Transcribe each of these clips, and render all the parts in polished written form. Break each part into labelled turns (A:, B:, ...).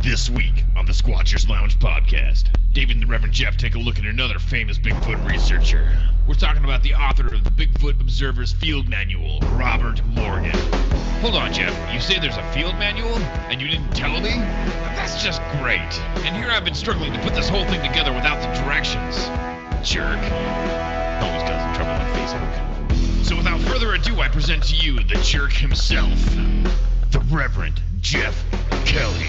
A: This week on the Sqautchers Lounge podcast, David and the Reverend Jeff take a look at another famous Bigfoot researcher. We're talking about the author of the Bigfoot Observers Field Manual, Robert Morgan. Hold on, Jeff. You say there's a field manual, and you didn't tell me? That's just great. And here I've been struggling to put this whole thing together without the directions. Jerk. Always got in trouble on Facebook. So without further ado, I present to you the jerk himself, the Reverend Jeff Kelly.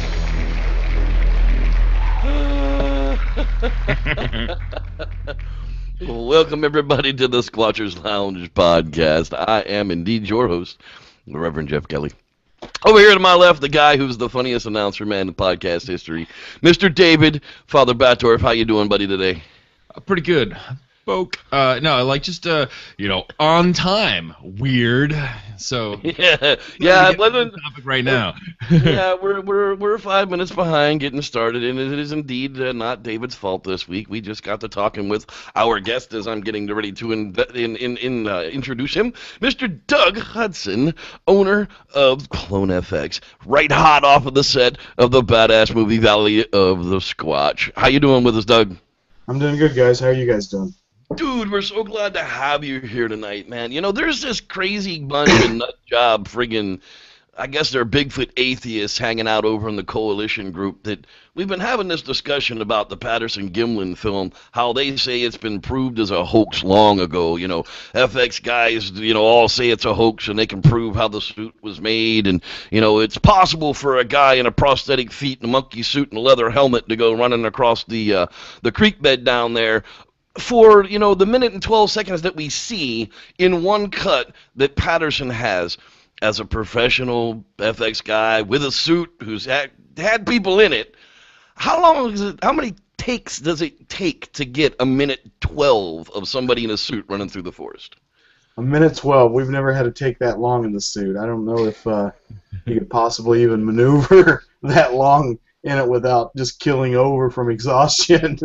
B: Welcome everybody to the Sqautchers Lounge podcast. I am indeed your host, the Reverend Jeff Kelly. Over here to my left, the guy who's the funniest announcer man in podcast history, Mr. David, Father Batorf. How you doing, buddy, today?
A: Pretty good. Folk. No, like just on time. Weird. So
B: yeah.
A: It wasn't topic right now.
B: Yeah, we're 5 minutes behind getting started, and it is indeed not David's fault this week. We just got to talking with our guest as I'm getting ready to introduce him, Mr. Doug Hudson, owner of Clone FX, right hot off of the set of the badass movie Valley of the Squatch. How you doing with us, Doug?
C: I'm doing good, guys. How are you guys doing?
B: Dude, we're so glad to have you here tonight, man. You know, there's this crazy bunch of nut job friggin', I guess they're Bigfoot atheists hanging out over in the coalition group that we've been having this discussion about the Patterson-Gimlin film, how they say it's been proved as a hoax long ago. You know, FX guys, all say it's a hoax and they can prove how the suit was made. And, it's possible for a guy in a prosthetic feet and a monkey suit and a leather helmet to go running across the creek bed down there for, the minute and 12 seconds that we see in one cut that Patterson has as a professional FX guy with a suit who's had people in it. How many takes does it take to get a minute 12 of somebody in a suit running through the forest?
C: A minute 12. We've never had to take that long in the suit. I don't know if you could possibly even maneuver that long in it without just killing over from exhaustion.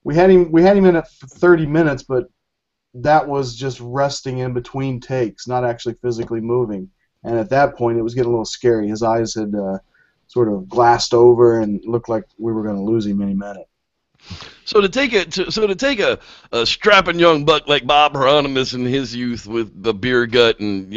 C: We had him in it for 30 minutes, but that was just resting in between takes, not actually physically moving. And at that point, it was getting a little scary. His eyes had sort of glassed over and looked like we were going to lose him any minute.
B: So to take a strapping young buck like Bob Hieronymus in his youth with a beer gut and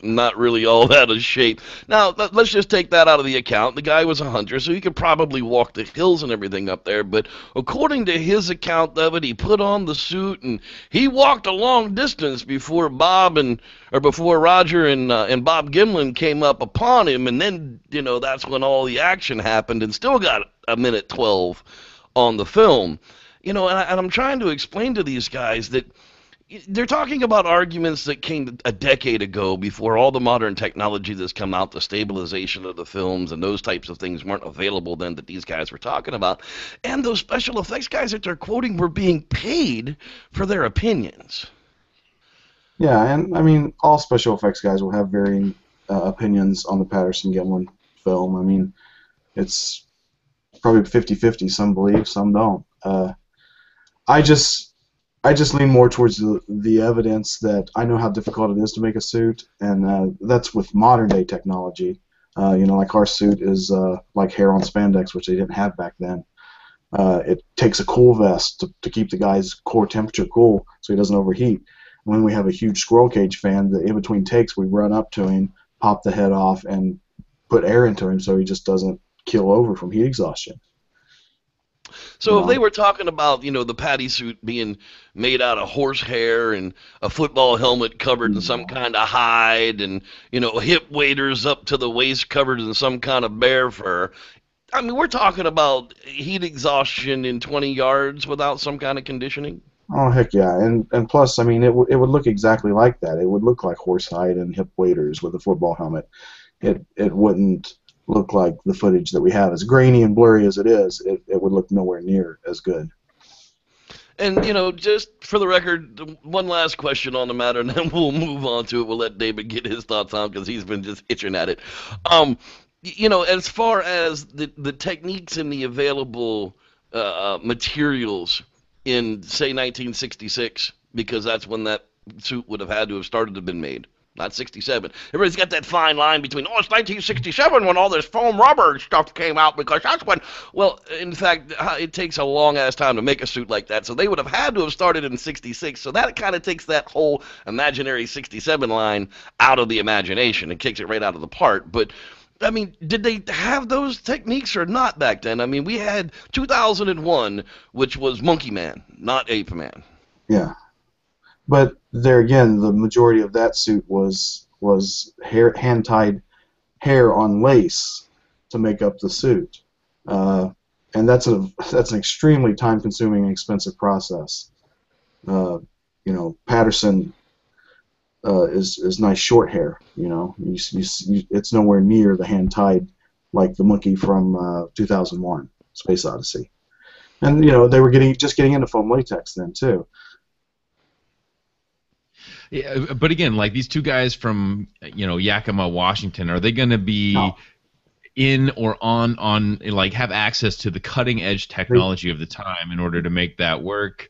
B: not really all that of shape. Now let's just take that out of the account. The guy was a hunter, so he could probably walk the hills and everything up there. But according to his account of it, he put on the suit and he walked a long distance before Roger and Bob Gimlin came up upon him, and then that's when all the action happened, and still got a minute 12 on the film. And I'm trying to explain to these guys that they're talking about arguments that came a decade ago before all the modern technology that's come out, the stabilization of the films and those types of things weren't available then that these guys were talking about. And those special effects guys that they're quoting were being paid for their opinions.
C: Yeah, and I mean, all special effects guys will have varying opinions on the Patterson-Gimlin film. I mean, it's probably 50-50. Some believe, some don't. I just lean more towards the evidence that I know how difficult it is to make a suit, and that's with modern day technology. Like our suit is like hair on spandex, which they didn't have back then. It takes a cool vest to keep the guy's core temperature cool so he doesn't overheat. When we have a huge squirrel cage fan, in between takes we run up to him, pop the head off, and put air into him so he just doesn't kill over from heat exhaustion.
B: So if they were talking about, the patty suit being made out of horsehair and a football helmet covered in some kind of hide and, hip waders up to the waist covered in some kind of bear fur, I mean, we're talking about heat exhaustion in 20 yards without some kind of conditioning?
C: Oh, heck yeah. And plus, I mean, it would look exactly like that. It would look like horsehide and hip waders with a football helmet. It wouldn't look like the footage that we have. As grainy and blurry as it is, it would look nowhere near as good.
B: And, just for the record, one last question on the matter, and then we'll move on to it. We'll let David get his thoughts on because he's been just itching at it. As far as the techniques and the available materials in, say, 1966, because that's when that suit would have had to have started to have been made. not 67. Everybody's got that fine line between, oh, it's 1967 when all this foam rubber stuff came out, because that's when, well, in fact, it takes a long-ass time to make a suit like that, so they would have had to have started in 66, so that kind of takes that whole imaginary 67 line out of the imagination and kicks it right out of the park. But I mean, did they have those techniques or not back then? I mean, we had 2001, which was Monkey Man, not Ape Man.
C: Yeah. But there again, the majority of that suit was hand-tied hair on lace to make up the suit. And that's an extremely time-consuming and expensive process. You know, Patterson is nice short hair. You know, it's nowhere near the hand-tied like the monkey from 2001, Space Odyssey. And you know, they were just getting into foam latex then too.
D: Yeah, but again, like these two guys from Yakima, Washington, are they going to be in or on like have access to the cutting edge technology of the time in order to make that work?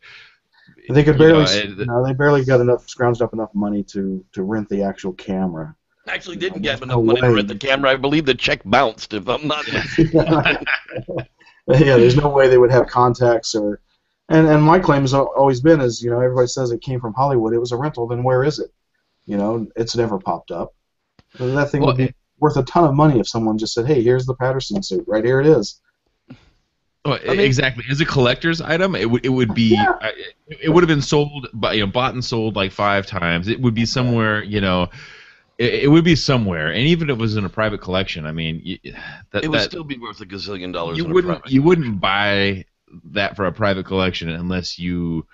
C: They could barely, they barely got scrounged up enough money to rent the actual camera.
B: Actually, didn't get enough money to rent the camera. I believe the check bounced, if I'm not mistaken.
C: Yeah, there's no way they would have contacts or. And my claim has always been is, you know, everybody says it came from Hollywood. It was a rental. Then where is it? You know, it's never popped up. That thing would be worth a ton of money if someone just said, hey, here's the Patterson suit. Right here it is.
D: Well, exactly. As a collector's item, it would be it would have been sold, bought and sold like 5 times. It would be somewhere, it would be somewhere, and even if it was in a private collection, I mean,
B: it would still be worth $1 gazillion.
D: You wouldn't buy that for a private collection unless you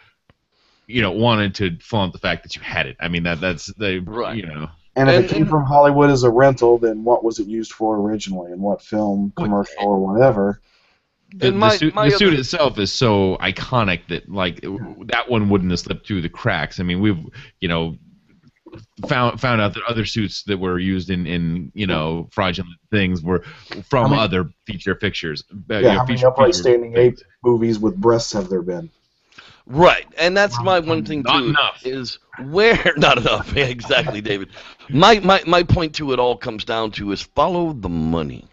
D: wanted to flaunt the fact that you had it. I mean, that's the
B: right.
C: And if it came from Hollywood as a rental, then what was it used for originally, and what film, commercial, or whatever?
D: The suit itself is so iconic that that one wouldn't have slipped through the cracks. I mean, we've found out that other suits that were used in fraudulent things were from other feature fixtures.
C: How many upright standing ape movies with breasts have there been?
B: Right, and that's my one thing
D: not
B: too.
D: Enough.
B: Is where not enough. Yeah, exactly, David. My point to it all comes down to is follow the money.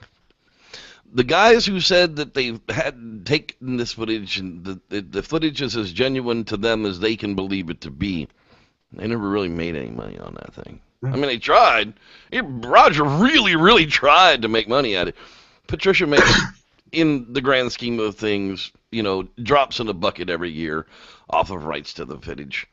B: The guys who said that they had taken this footage and the footage is as genuine to them as they can believe it to be, they never really made any money on that thing. I mean, they tried. Roger really, really tried to make money at it. Patricia makes, in the grand scheme of things, drops in a bucket every year off of rights to the footage.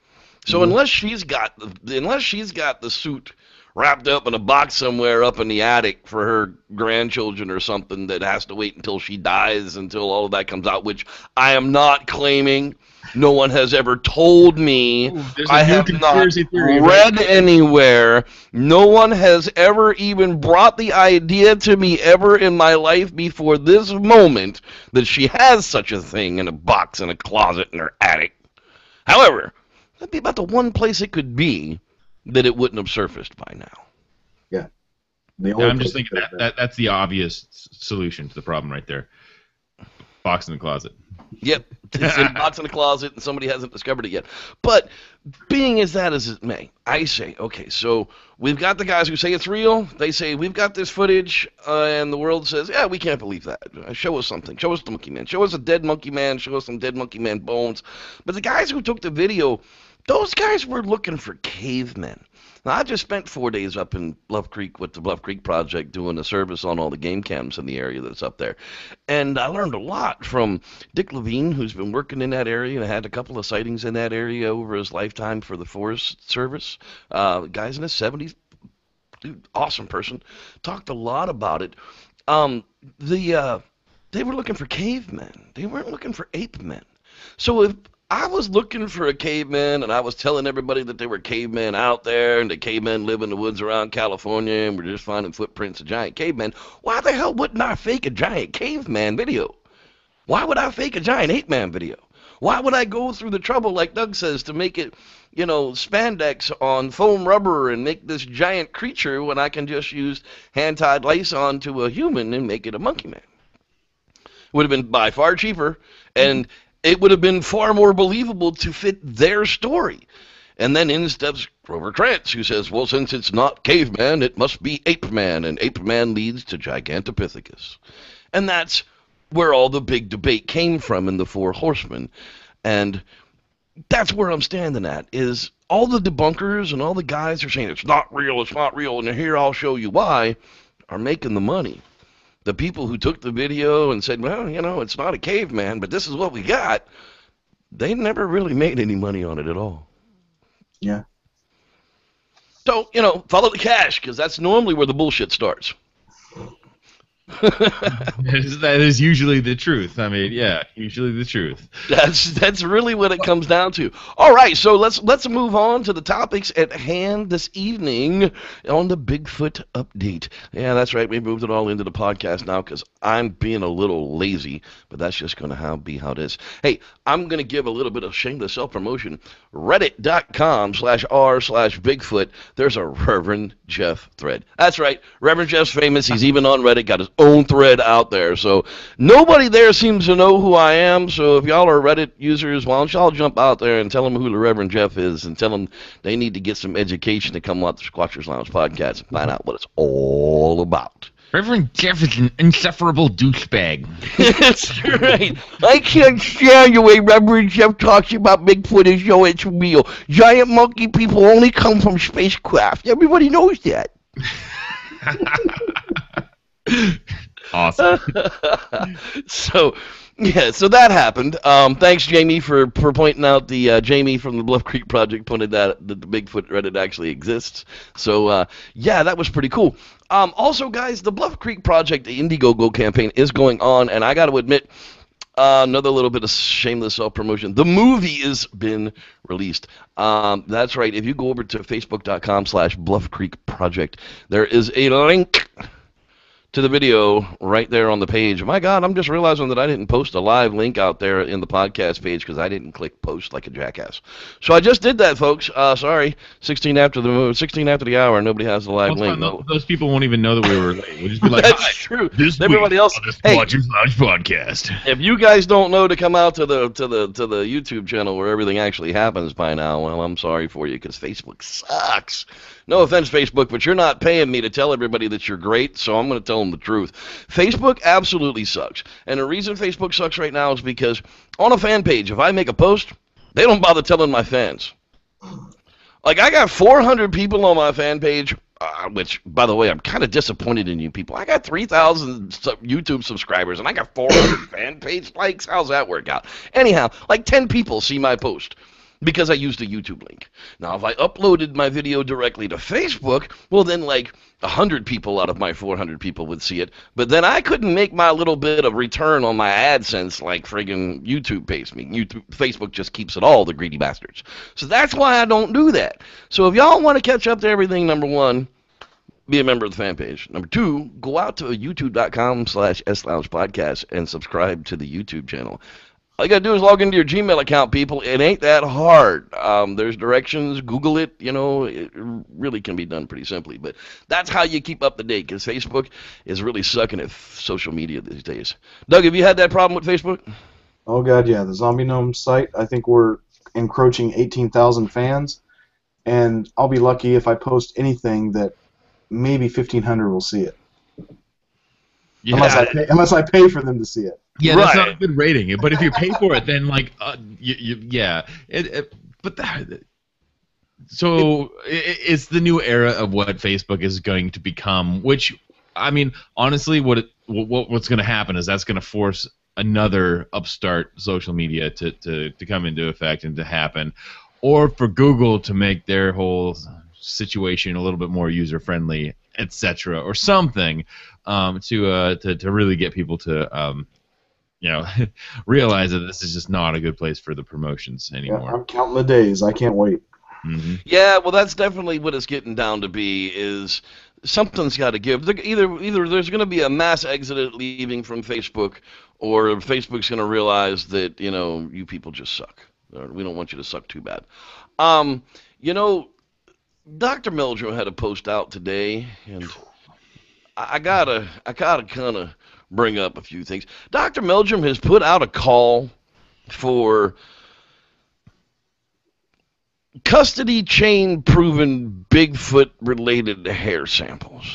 B: So unless she's got the suit wrapped up in a box somewhere up in the attic for her grandchildren or something that has to wait until she dies until all of that comes out, which I am not claiming. No one has ever told me. I have not read anywhere. No one has ever even brought the idea to me ever in my life before this moment that she has such a thing in a box in a closet in her attic. However, that'd be about the one place it could be that it wouldn't have surfaced by now.
C: Yeah.
D: I'm just thinking that's the obvious solution to the problem right there. Box in the closet.
B: Yep. It's in a box in the closet and somebody hasn't discovered it yet. But being as that as it may, I say, okay, so we've got the guys who say it's real. They say, we've got this footage, and the world says, yeah, we can't believe that. Show us something. Show us the monkey man. Show us a dead monkey man. Show us some dead monkey man bones. But the guys who took the video, those guys were looking for cavemen. Now, I just spent 4 days up in Bluff Creek with the Bluff Creek Project doing a service on all the game cams in the area that's up there. And I learned a lot from Dick Levine, who's been working in that area and had a couple of sightings in that area over his lifetime for the Forest Service. Guy's in his 70s, dude, awesome person. Talked a lot about it. They were looking for cavemen. They weren't looking for ape men. So if I was looking for a caveman, and I was telling everybody that there were cavemen out there, and the cavemen live in the woods around California, and we're just finding footprints of giant cavemen. Why the hell wouldn't I fake a giant caveman video? Why would I fake a giant ape man video? Why would I go through the trouble, like Doug says, to make it, spandex on foam rubber and make this giant creature when I can just use hand-tied lace onto a human and make it a monkey man? Would have been by far cheaper, and it would have been far more believable to fit their story. And then in steps Grover Krantz, who says, well, since it's not caveman, it must be ape man, and ape man leads to Gigantopithecus. And that's where all the big debate came from in the Four Horsemen. And that's where I'm standing at, is all the debunkers and all the guys who are saying it's not real, and here I'll show you why, are making the money. The people who took the video and said, well, it's not a caveman, but this is what we got, they never really made any money on it at all.
C: Yeah.
B: So, follow the cash, because that's normally where the bullshit starts.
D: That is usually the truth. I mean, yeah, usually the truth.
B: That's really what it comes down to. All right, so let's move on to the topics at hand this evening on the Bigfoot update. Yeah, that's right. We moved it all into the podcast now because I'm being a little lazy, but that's just going to be how it is. Hey, I'm going to give a little bit of shameless self-promotion. Reddit.com/r/Bigfoot. There's a Reverend Jeff thread. That's right. Reverend Jeff's famous. He's even on Reddit, got his own thread out there. So nobody there seems to know who I am. So if y'all are Reddit users, why don't y'all jump out there and tell them who the Reverend Jeff is and tell them they need to get some education to come on the Sqautchers Lounge podcast and find out what it's all about.
D: Reverend Jeff is an insufferable douchebag.
B: That's right. I can't stand the way Reverend Jeff talks about Bigfoot as though it's real. Giant monkey people only come from spacecraft. Everybody knows that.
D: Awesome.
B: So that happened. Thanks, Jamie, for pointing out the Jamie from the Bluff Creek Project pointed that the Bigfoot Reddit actually exists. So that was pretty cool. Also, guys, the Bluff Creek Project, the Indiegogo campaign is going on, and I got to admit, another little bit of shameless self-promotion. The movie has been released. That's right. If you go over to facebook.com/Bluff Creek Project, there is a link to the video right there on the page. My God, I'm just realizing that I didn't post a live link out there in the podcast page because I didn't click post like a jackass. So I just did that, folks. Sorry. 16 after the hour. Nobody has the live link.
D: Those people won't even know that we were late. We'll just be like,
B: that's true. Everybody else.
A: Hey, Sqautchers Lounge podcast.
B: If you guys don't know to come out to the YouTube channel where everything actually happens by now, well, I'm sorry for you because Facebook sucks. No offense, Facebook, but you're not paying me to tell everybody that you're great, so I'm going to tell them the truth. Facebook absolutely sucks. And the reason Facebook sucks right now is because on a fan page, if I make a post, they don't bother telling my fans. Like, I got 400 people on my fan page, which, by the way, I'm kind of disappointed in you people. I got 3,000 YouTube subscribers, and I got 400 fan page likes. How's that work out? Anyhow, like 10 people see my post because I used a YouTube link. Now, if I uploaded my video directly to Facebook, well, then like 100 people out of my 400 people would see it. But then I couldn't make my little bit of return on my AdSense like friggin' YouTube pays me. Facebook just keeps it all, the greedy bastards. So that's why I don't do that. So if y'all want to catch up to everything, number one, be a member of the fan page. Number two, go out to youtube.com/SLoungePodcast and subscribe to the YouTube channel. All you got to do is log into your Gmail account, people. It ain't that hard. There's directions. Google it. It really can be done pretty simply. But that's how you keep up to date, because Facebook is really sucking at social media these days. Doug, have you had that problem with Facebook?
C: Oh, God, yeah. The Zombie Gnome site, I think we're encroaching 18,000 fans. And I'll be lucky if I post anything that maybe 1,500 will see it. Yeah. Unless I pay for them to see it.
D: Yeah,
B: right.
D: That's not a good rating. But if you pay for it, then like, it's the new era of what Facebook is going to become. Which, I mean, honestly, what's going to happen is that's going to force another upstart social media to come into effect and to happen, or for Google to make their whole situation a little bit more user friendly, etc., or something, to really get people to realize that this is just not a good place for the promotions anymore.
C: Yeah, I'm counting the days. I can't wait.
D: Mm-hmm.
B: Yeah, well, that's definitely what it's getting down to be, is something's got to give. Either there's going to be a mass exodus leaving from Facebook, or Facebook's going to realize that, you people just suck. We don't want you to suck too bad. Dr. Meldrum had a post out today, and I gotta kind of bring up a few things. Dr. Meldrum has put out a call for custody chain proven Bigfoot related hair samples.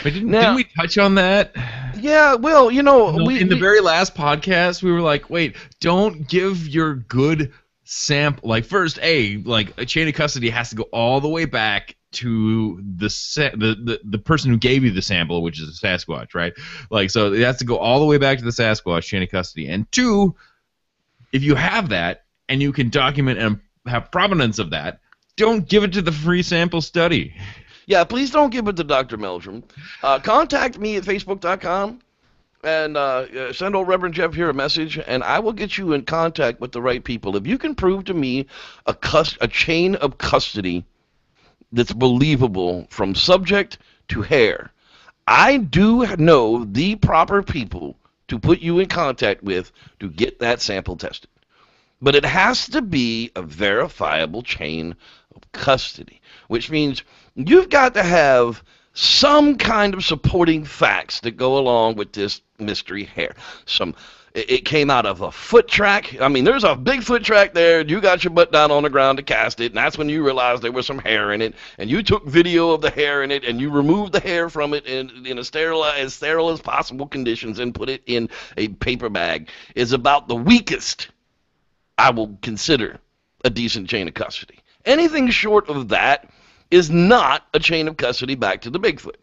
D: But didn't we touch on that?
B: Yeah, well, you know,
D: in the very last podcast, we were like, wait, don't give your good sample. Like, first, like a chain of custody has to go all the way back to the person who gave you the sample, which is a Sasquatch, right? Like, so it has to go all the way back to the Sasquatch chain of custody. And two, if you have that and you can document and have provenance of that, don't give it to the free sample study.
B: Yeah, please don't give it to Dr. Meldrum. Contact me at facebook.com and send old Reverend Jeff here a message, and I will get you in contact with the right people. If you can prove to me a chain of custody that's believable from subject to hair, I do know the proper people to put you in contact with to get that sample tested. But it has to be a verifiable chain of custody, which means you've got to have some kind of supporting facts that go along with this mystery hair. It came out of a foot track. I mean, there's a Bigfoot track there. You got your butt down on the ground to cast it, and that's when you realized there was some hair in it, and you took video of the hair in it, and you removed the hair from it in as sterile as possible conditions and put it in a paper bag. Is about the weakest I will consider a decent chain of custody. Anything short of that is not a chain of custody back to the Bigfoot.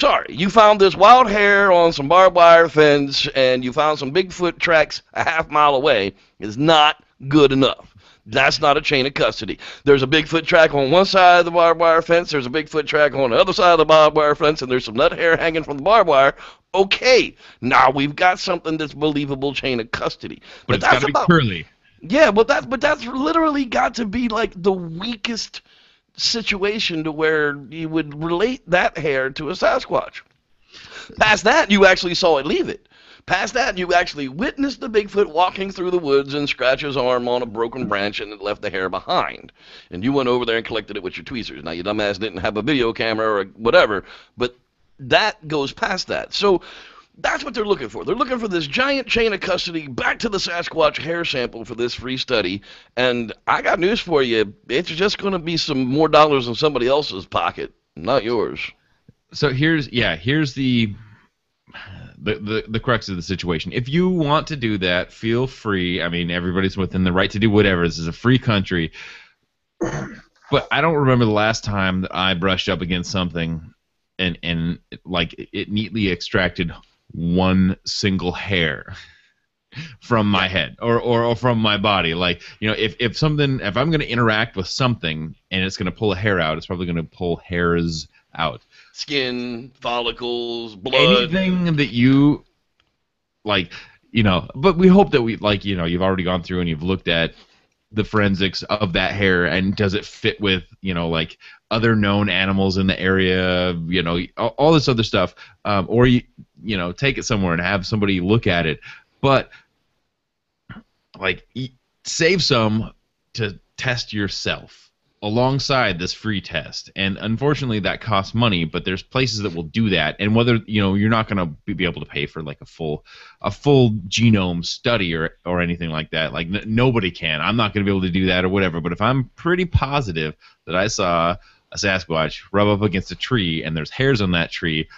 B: Sorry, you found this wild hair on some barbed wire fence and you found some Bigfoot tracks a half-mile away is not good enough. That's not a chain of custody. There's a Bigfoot track on one side of the barbed wire fence, there's a Bigfoot track on the other side of the barbed wire fence, and there's some nut hair hanging from the barbed wire. Okay, now we've got something that's believable chain of custody.
D: But it's got to be curly.
B: Yeah, but that's literally got to be like the weakest situation to where you would relate that hair to a Sasquatch. Past that, you actually saw it leave it. Past that, you actually witnessed the Bigfoot walking through the woods and scratch his arm on a broken branch and it left the hair behind. And you went over there and collected it with your tweezers. Now, your dumbass didn't have a video camera or whatever, but that goes past that. So that's what they're looking for. They're looking for this giant chain of custody back to the Sasquatch hair sample for this free study. And I got news for you. It's just going to be some more dollars in somebody else's pocket, not yours.
D: So here's the crux of the situation. If you want to do that, feel free. I mean, everybody's within the right to do whatever. This is a free country. But I don't remember the last time that I brushed up against something and like it neatly extracted one single hair from my head or from my body. Like, you know, if I'm going to interact with something and it's going to pull a hair out, it's probably going to pull hairs out.
B: Skin, follicles, blood.
D: Anything that you, like, you know, but we hope that you've already gone through and you've looked at the forensics of that hair and does it fit with, you know, like other known animals in the area, you know, all this other stuff, or you know, take it somewhere and have somebody look at it, but like save some to test yourself alongside this free test. And unfortunately that costs money, but there's places that will do that. And whether, you know, you're not going to be able to pay for like a full genome study or anything like that. Like nobody can. I'm not going to be able to do that or whatever. But if I'm pretty positive that I saw a Sasquatch rub up against a tree and there's hairs on that tree,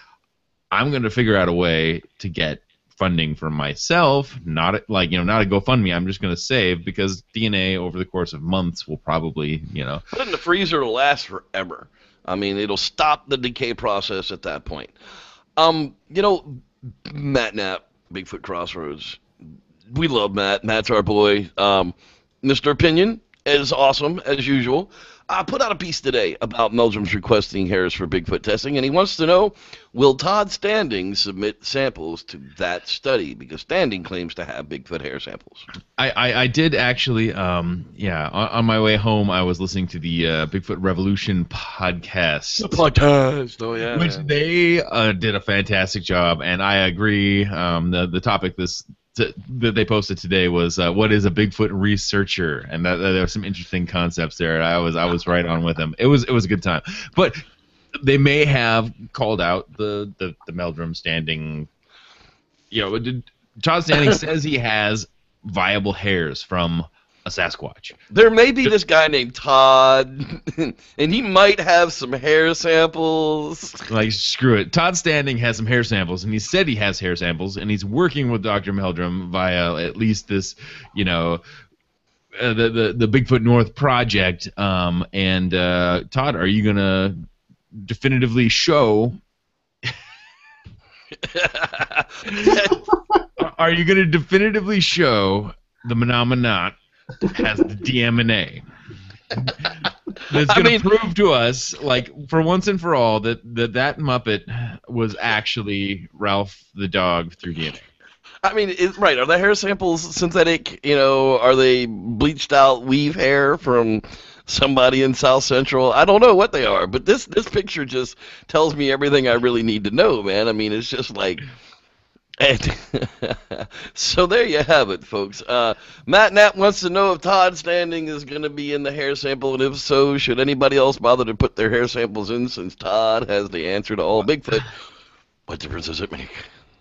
D: I'm going to figure out a way to get funding for myself, not a GoFundMe. I'm just going to save, because DNA over the course of months will probably, you know.
B: Put it in the freezer, it'll last forever. I mean, it'll stop the decay process at that point. You know, Matt Knapp, Bigfoot Crossroads. We love Matt. Matt's our boy. Mr. Opinion is awesome, as usual. I put out a piece today about Meldrum's requesting hairs for Bigfoot testing, and he wants to know, will Todd Standing submit samples to that study? Because Standing claims to have Bigfoot hair samples.
D: I did actually, on my way home, I was listening to the Bigfoot Revolution podcast.
B: The podcast, oh yeah.
D: Which they did a fantastic job, and I agree. The topic that they posted today was what is a Bigfoot researcher, and that there were some interesting concepts there. And I was right on with them. It was a good time, but they may have called out the Meldrum Standing. You know, Todd Standing says he has viable hairs from a Sasquatch.
B: There may be this guy named Todd, and he might have some hair samples.
D: Like, screw it. Todd Standing has some hair samples, and he said he has hair samples, and he's working with Dr. Meldrum via at least this, the Bigfoot North project. And Todd, are you gonna definitively show? Are you gonna definitively show the Menominat has the DMNA? That's going to prove to us, like, for once and for all, that Muppet was actually Ralph the dog through DNA.
B: I mean, right? Are the hair samples synthetic? Are they bleached out weave hair from somebody in South Central? I don't know what they are, but this picture just tells me everything I really need to know, man. I mean, it's just like. And so there you have it, folks. Matt Knapp wants to know if Todd Standing is going to be in the hair sample, and if so, should anybody else bother to put their hair samples in, since Todd has the answer to all Bigfoot? What difference does it make?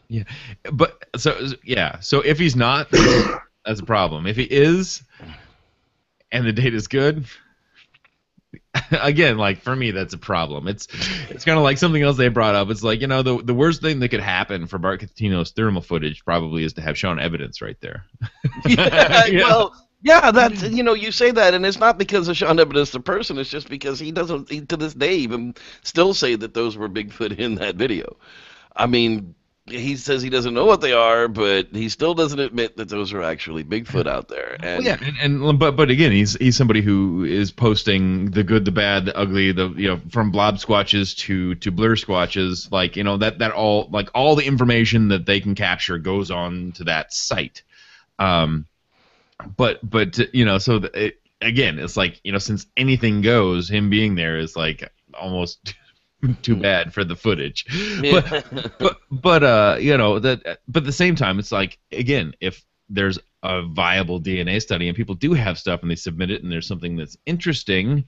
D: Yeah, but so if he's not, that's a problem. If he is, and the data's good. Again, like, for me, that's a problem. It's kind of like something else they brought up. It's like, the worst thing that could happen for Bart Catino's thermal footage probably is to have shown evidence right there.
B: Well, yeah, that's, you say that, and it's not because of shown evidence, the person. It's just because he doesn't, to this day, even still say that those were Bigfoot in that video. I mean, he says he doesn't know what they are, but he still doesn't admit that those are actually Bigfoot out there. And
D: but again, he's somebody who is posting the good, the bad, the ugly, from blob squatches to blur squatches, like, that all, like, all the information that they can capture goes on to that site. Again, it's like, since anything goes, him being there is like almost too bad for the footage.
B: Yeah.
D: But at the same time, it's like, again, if there's a viable DNA study and people do have stuff and they submit it and there's something that's interesting,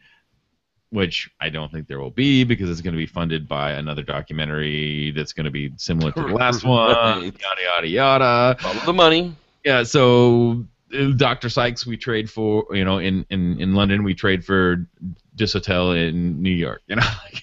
D: which I don't think there will be, because it's going to be funded by another documentary that's going to be similar to the last one, yada yada yada.
B: Follow the money.
D: Yeah, so Dr. Sykes we trade for, in London we trade for this hotel in New York,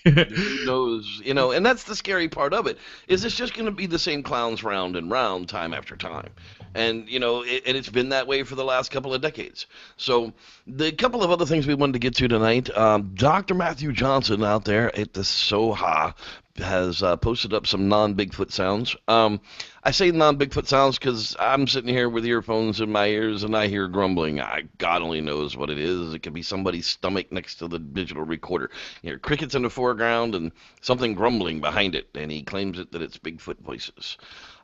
B: Who knows, and that's the scary part of it. Is it's just going to be the same clowns round and round, time after time, and and it's been that way for the last couple of decades. So the couple of other things we wanted to get to tonight, Dr. Matthew Johnson out there at the Soha has posted up some non-Bigfoot sounds. I say non-Bigfoot sounds because I'm sitting here with earphones in my ears and I hear grumbling. God only knows what it is. It could be somebody's stomach next to the digital recorder. You hear crickets in the foreground and something grumbling behind it, and he claims that it's Bigfoot voices.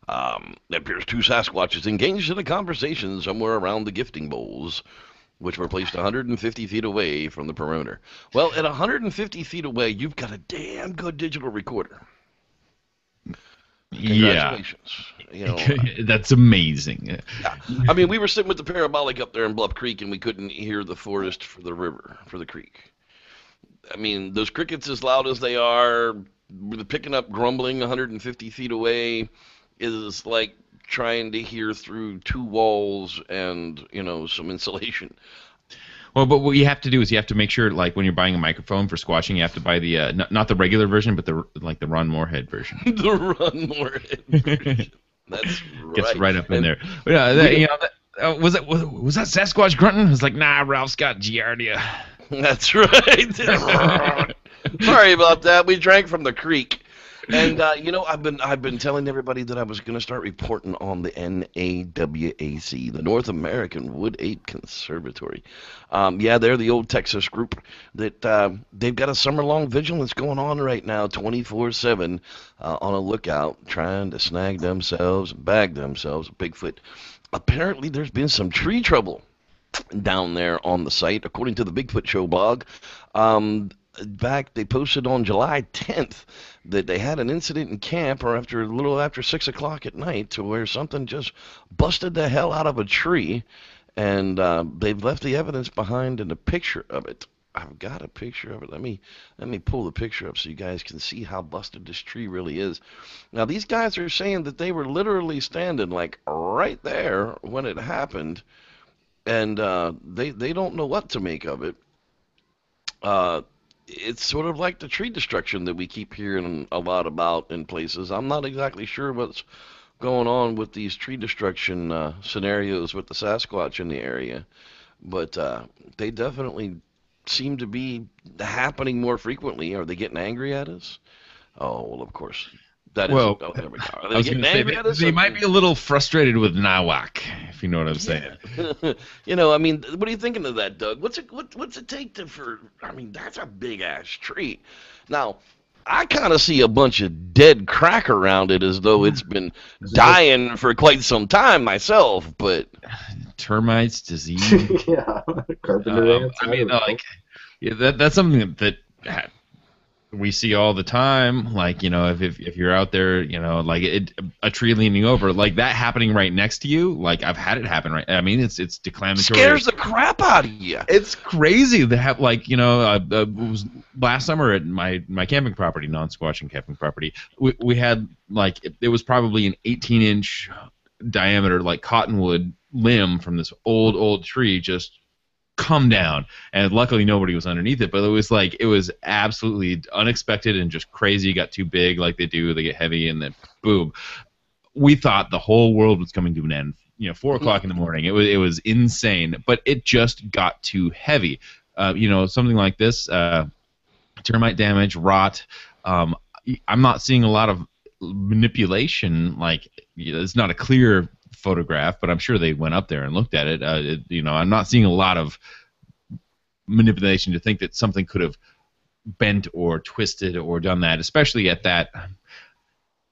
B: It appears two Sasquatches engaged in a conversation somewhere around the gifting bowls, which were placed 150 feet away from the perimeter. Well, at 150 feet away, you've got a damn good digital recorder. Congratulations.
D: Yeah. That's amazing.
B: Yeah. I mean, we were sitting with the parabolic up there in Bluff Creek, and we couldn't hear the forest for the river, for the creek. I mean, those crickets, as loud as they are, picking up grumbling 150 feet away is like trying to hear through two walls and, some insulation.
D: Well, but what you have to do is you have to make sure, like, when you're buying a microphone for squatching, you have to buy the not the regular version, but the Ron Moorhead version.
B: The Ron Moorhead version. That's right.
D: Gets right up in there. Yeah, was that Sasquatch grunting? It's like, nah, Ralph's got Giardia.
B: That's right. Sorry about that. We drank from the creek. And I've been telling everybody that I was going to start reporting on the NAWAC, the North American Wood Ape Conservatory. They're the old Texas group that they've got a summer-long vigilance going on right now, 24/7, on a lookout, trying to snag themselves, bag themselves a Bigfoot. Apparently, there's been some tree trouble down there on the site, according to the Bigfoot Show blog. In fact, they posted on July 10th that they had an incident in camp, or a little after 6 o'clock at night, to where something just busted the hell out of a tree, and they've left the evidence behind and a picture of it. I've got a picture of it. Let me pull the picture up so you guys can see how busted this tree really is. Now, these guys are saying that they were literally standing like right there when it happened, and they don't know what to make of it. It's sort of like the tree destruction that we keep hearing a lot about in places. I'm not exactly sure what's going on with these tree destruction scenarios with the Sasquatch in the area, but they definitely seem to be happening more frequently. Are they getting angry at us? Oh, well, of course. That is.
D: Well,
B: Oh, there we go. Are
D: I
B: they
D: was
B: getting
D: going to
B: angry
D: say
B: at us?
D: they might be a little frustrated with Nawak, if you know what I'm saying.
B: You know, I mean, what are you thinking of that, Doug? What's it take for? I mean, that's a big ass tree. Now, I kind of see a bunch of dead crack around it, as though it's been dying for quite some time myself. But
D: Termites, disease.
C: Yeah, carpenter ants.
D: I mean, like, yeah, that's something that we see all the time. Like, you know, if you're out there, you know, like a tree leaning over, like that happening right next to you. Like, I've had it happen. Right, I mean, it's declamatory.
B: Scares the crap out of you.
D: It's crazy to have, like, you know, it was last summer at my camping property, non-squatching camping property. We had, like, it was probably an 18-inch diameter, like, cottonwood limb from this old tree just come down, and luckily nobody was underneath it, but it was absolutely unexpected and just crazy. It got too big, like they do. They get heavy, and then boom. We thought the whole world was coming to an end. You know, 4 o'clock in the morning. It was insane, but it just got too heavy. You know, something like this, termite damage, rot. I'm not seeing a lot of manipulation. Like, you know, it's not a clear photograph, but I'm sure they went up there and looked at it. You know, I'm not seeing a lot of manipulation to think that something could have bent or twisted or done that, especially at that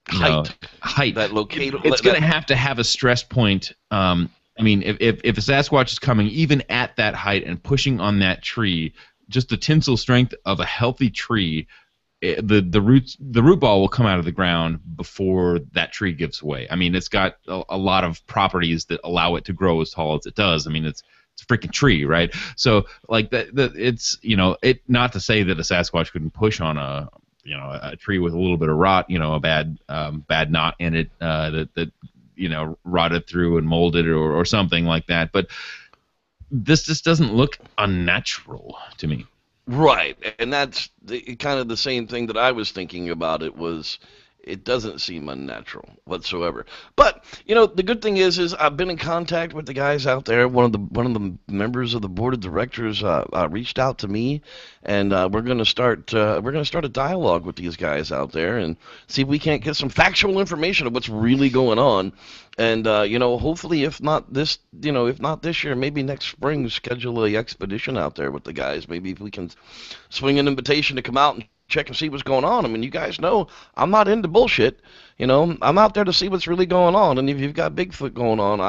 D: height.
B: That location.
D: It's going to have a stress point. I mean, if a Sasquatch is coming even at that height and pushing on that tree, just the tensile strength of a healthy tree, the root ball will come out of the ground before that tree gives way. I mean, it's got a lot of properties that allow it to grow as tall as it does. I mean, it's a freaking tree, right? So, like, it's, you know, it, not to say that a Sasquatch couldn't push on a tree with a little bit of rot, you know, a bad knot in it that you know, rotted through and molded or something like that. But this just doesn't look unnatural to me.
B: Right, and that's kind of the same thing that I was thinking about. It doesn't seem unnatural whatsoever. But, you know, the good thing is I've been in contact with the guys out there. One of the members of the board of directors reached out to me, and we're going to start a dialogue with these guys out there and see if we can't get some factual information of what's really going on. And you know, hopefully, if not this year, maybe next spring, schedule a expedition out there with the guys. Maybe if we can swing an invitation to come out and check and see what's going on. I mean, you guys know I'm not into bullshit. You know, I'm out there to see what's really going on. And if you've got Bigfoot going on,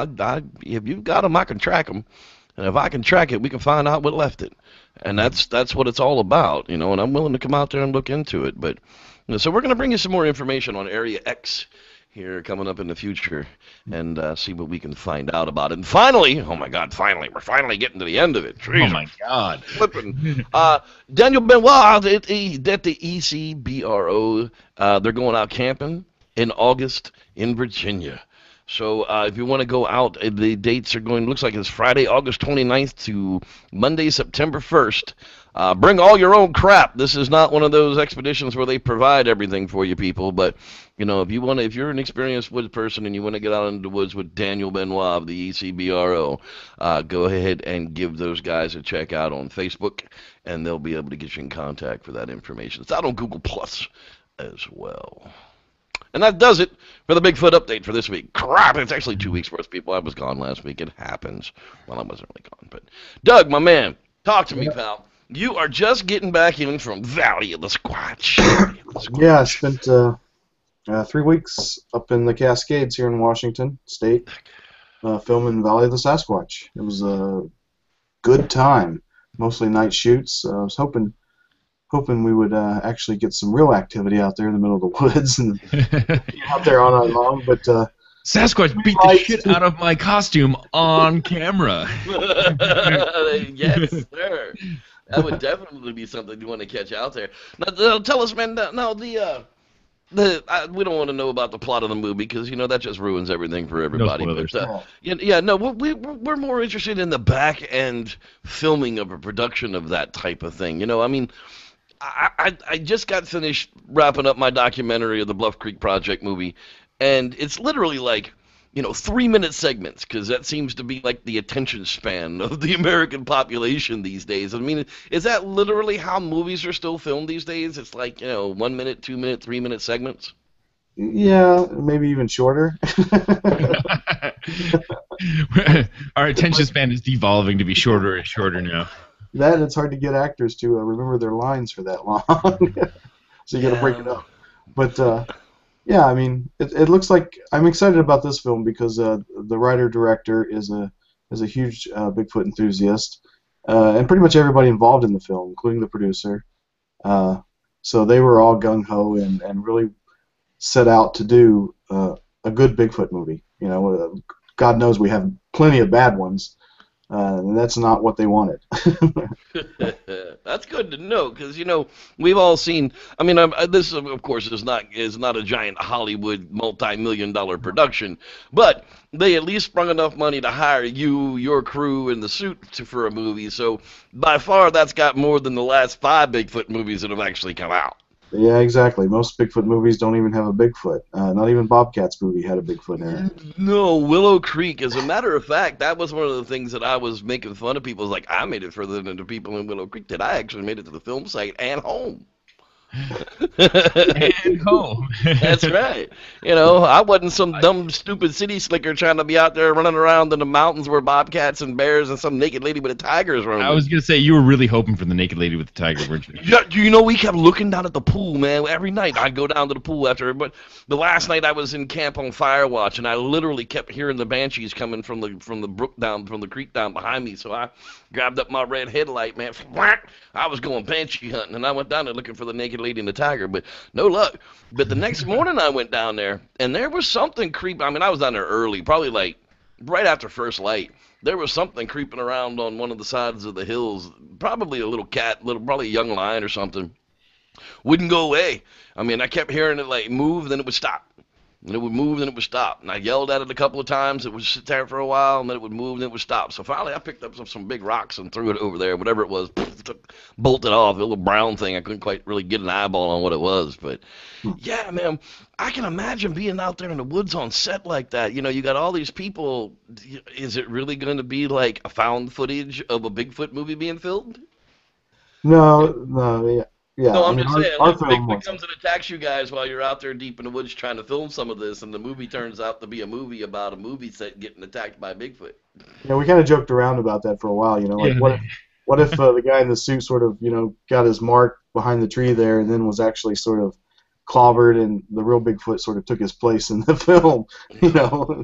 B: if you've got them, I can track them. And if I can track it, we can find out what left it. And that's what it's all about, you know. And I'm willing to come out there and look into it. But you know, so we're going to bring you some more information on Area X here coming up in the future, and see what we can find out about it. And finally, oh my God, we're finally getting to the end of it. Jeez,
D: oh my God,
B: flipping. Daniel Benoit at the ECBRO, they're going out camping in August in Virginia. So if you want to go out, the dates are going, looks like it's Friday, August 29th to Monday, September 1st. Bring all your own crap. This is not one of those expeditions where they provide everything for you people, but you know, if you're an experienced woods person and you want to get out into the woods with Daniel Benoit of the ECBRO, go ahead and give those guys a check out on Facebook, and they'll be able to get you in contact for that information. It's out on Google Plus as well. And that does it for the Bigfoot update for this week. Crap, it's actually 2 weeks worth, people. I was gone last week. It happens. Well, I wasn't really gone. But Doug, my man, talk to me, pal. You are just getting back in from Valley of the Squatch.
C: Yeah, I spent 3 weeks up in the Cascades here in Washington State filming Valley of the Sasquatch. It was a good time. Mostly night shoots. I was hoping we would actually get some real activity out there in the middle of the woods and out there all night long. But
D: Sasquatch beat the shit out of my costume on camera.
B: Yes, sir. That would definitely be something you want to catch out there. Now, tell us, man. Now, the we don't want to know about the plot of the movie because that just ruins everything for everybody.
D: No spoilers.
B: But no, we're more interested in the back end filming of a production of that type of thing. I mean, I just got finished wrapping up my documentary of the Bluff Creek Project movie, and it's literally like 3-minute segments, because that seems to be like the attention span of the American population these days. I mean, is that literally how movies are still filmed these days? It's like, 1 minute, 2 minute, 3-minute segments?
C: Yeah, maybe even shorter.
D: Our attention span is devolving to be shorter and shorter now.
C: That, it's hard to get actors to remember their lines for that long. So you got to break it up. But, yeah, I mean, it looks like I'm excited about this film because the writer-director is a huge Bigfoot enthusiast, and pretty much everybody involved in the film, including the producer. So they were all gung-ho and really set out to do a good Bigfoot movie. God knows we have plenty of bad ones, and that's not what they wanted.
B: That's good to know, because we've all seen. I mean, this of course is not a giant Hollywood multi-million-dollar production, but they at least sprung enough money to hire you, your crew, and the suit for a movie. So by far, that's got more than the last 5 Bigfoot movies that have actually come out.
C: Yeah, exactly. Most Bigfoot movies don't even have a Bigfoot. Not even Bobcat's movie had a Bigfoot in it.
B: No, Willow Creek. As a matter of fact, that was one of the things that I was making fun of people. It was like, I made it further than the people in Willow Creek did. I actually made it to the film site and home.
D: And home.
B: That's right. I wasn't some dumb, stupid city slicker trying to be out there running around in the mountains where bobcats and bears and some naked lady with a tiger is running.
D: I was going to say, you were really hoping for the naked lady with the tiger, weren't you?
B: Yeah, we kept looking down at the pool, man. Every night I'd go down to the pool after. But the last night I was in camp on fire watch, and I literally kept hearing the banshees coming from the brook down, from the creek down behind me. So I grabbed up my red headlight, man. I was going banshee hunting, and I went down there looking for the naked lady and the tiger, but no luck. But the next morning I went down there, and there was something creeping. I mean, I was down there early, probably like right after first light. There was something creeping around on one of the sides of the hills, probably a little cat, probably a young lion or something. Wouldn't go away. I mean, I kept hearing it like move, then it would stop. And it would move, then it would stop. And I yelled at it a couple of times. It would sit there for a while, and then it would move, and then it would stop. So finally, I picked up some big rocks and threw it over there, whatever it was, bolted off, a little brown thing. I couldn't quite really get an eyeball on what it was. But, yeah, man, I can imagine being out there in the woods on set like that. You got all these people. Is it really going to be like a found footage of a Bigfoot movie being filmed?
C: No, yeah. Yeah,
B: no, I'm just saying,
C: our
B: Bigfoot comes and attacks you guys while you're out there deep in the woods trying to film some of this, and the movie turns out to be a movie about a movie set getting attacked by Bigfoot.
C: Yeah, we kind of joked around about that for a while, like what if the guy in the suit sort of, got his mark behind the tree there and then was actually sort of clobbered, and the real Bigfoot sort of took his place in the film,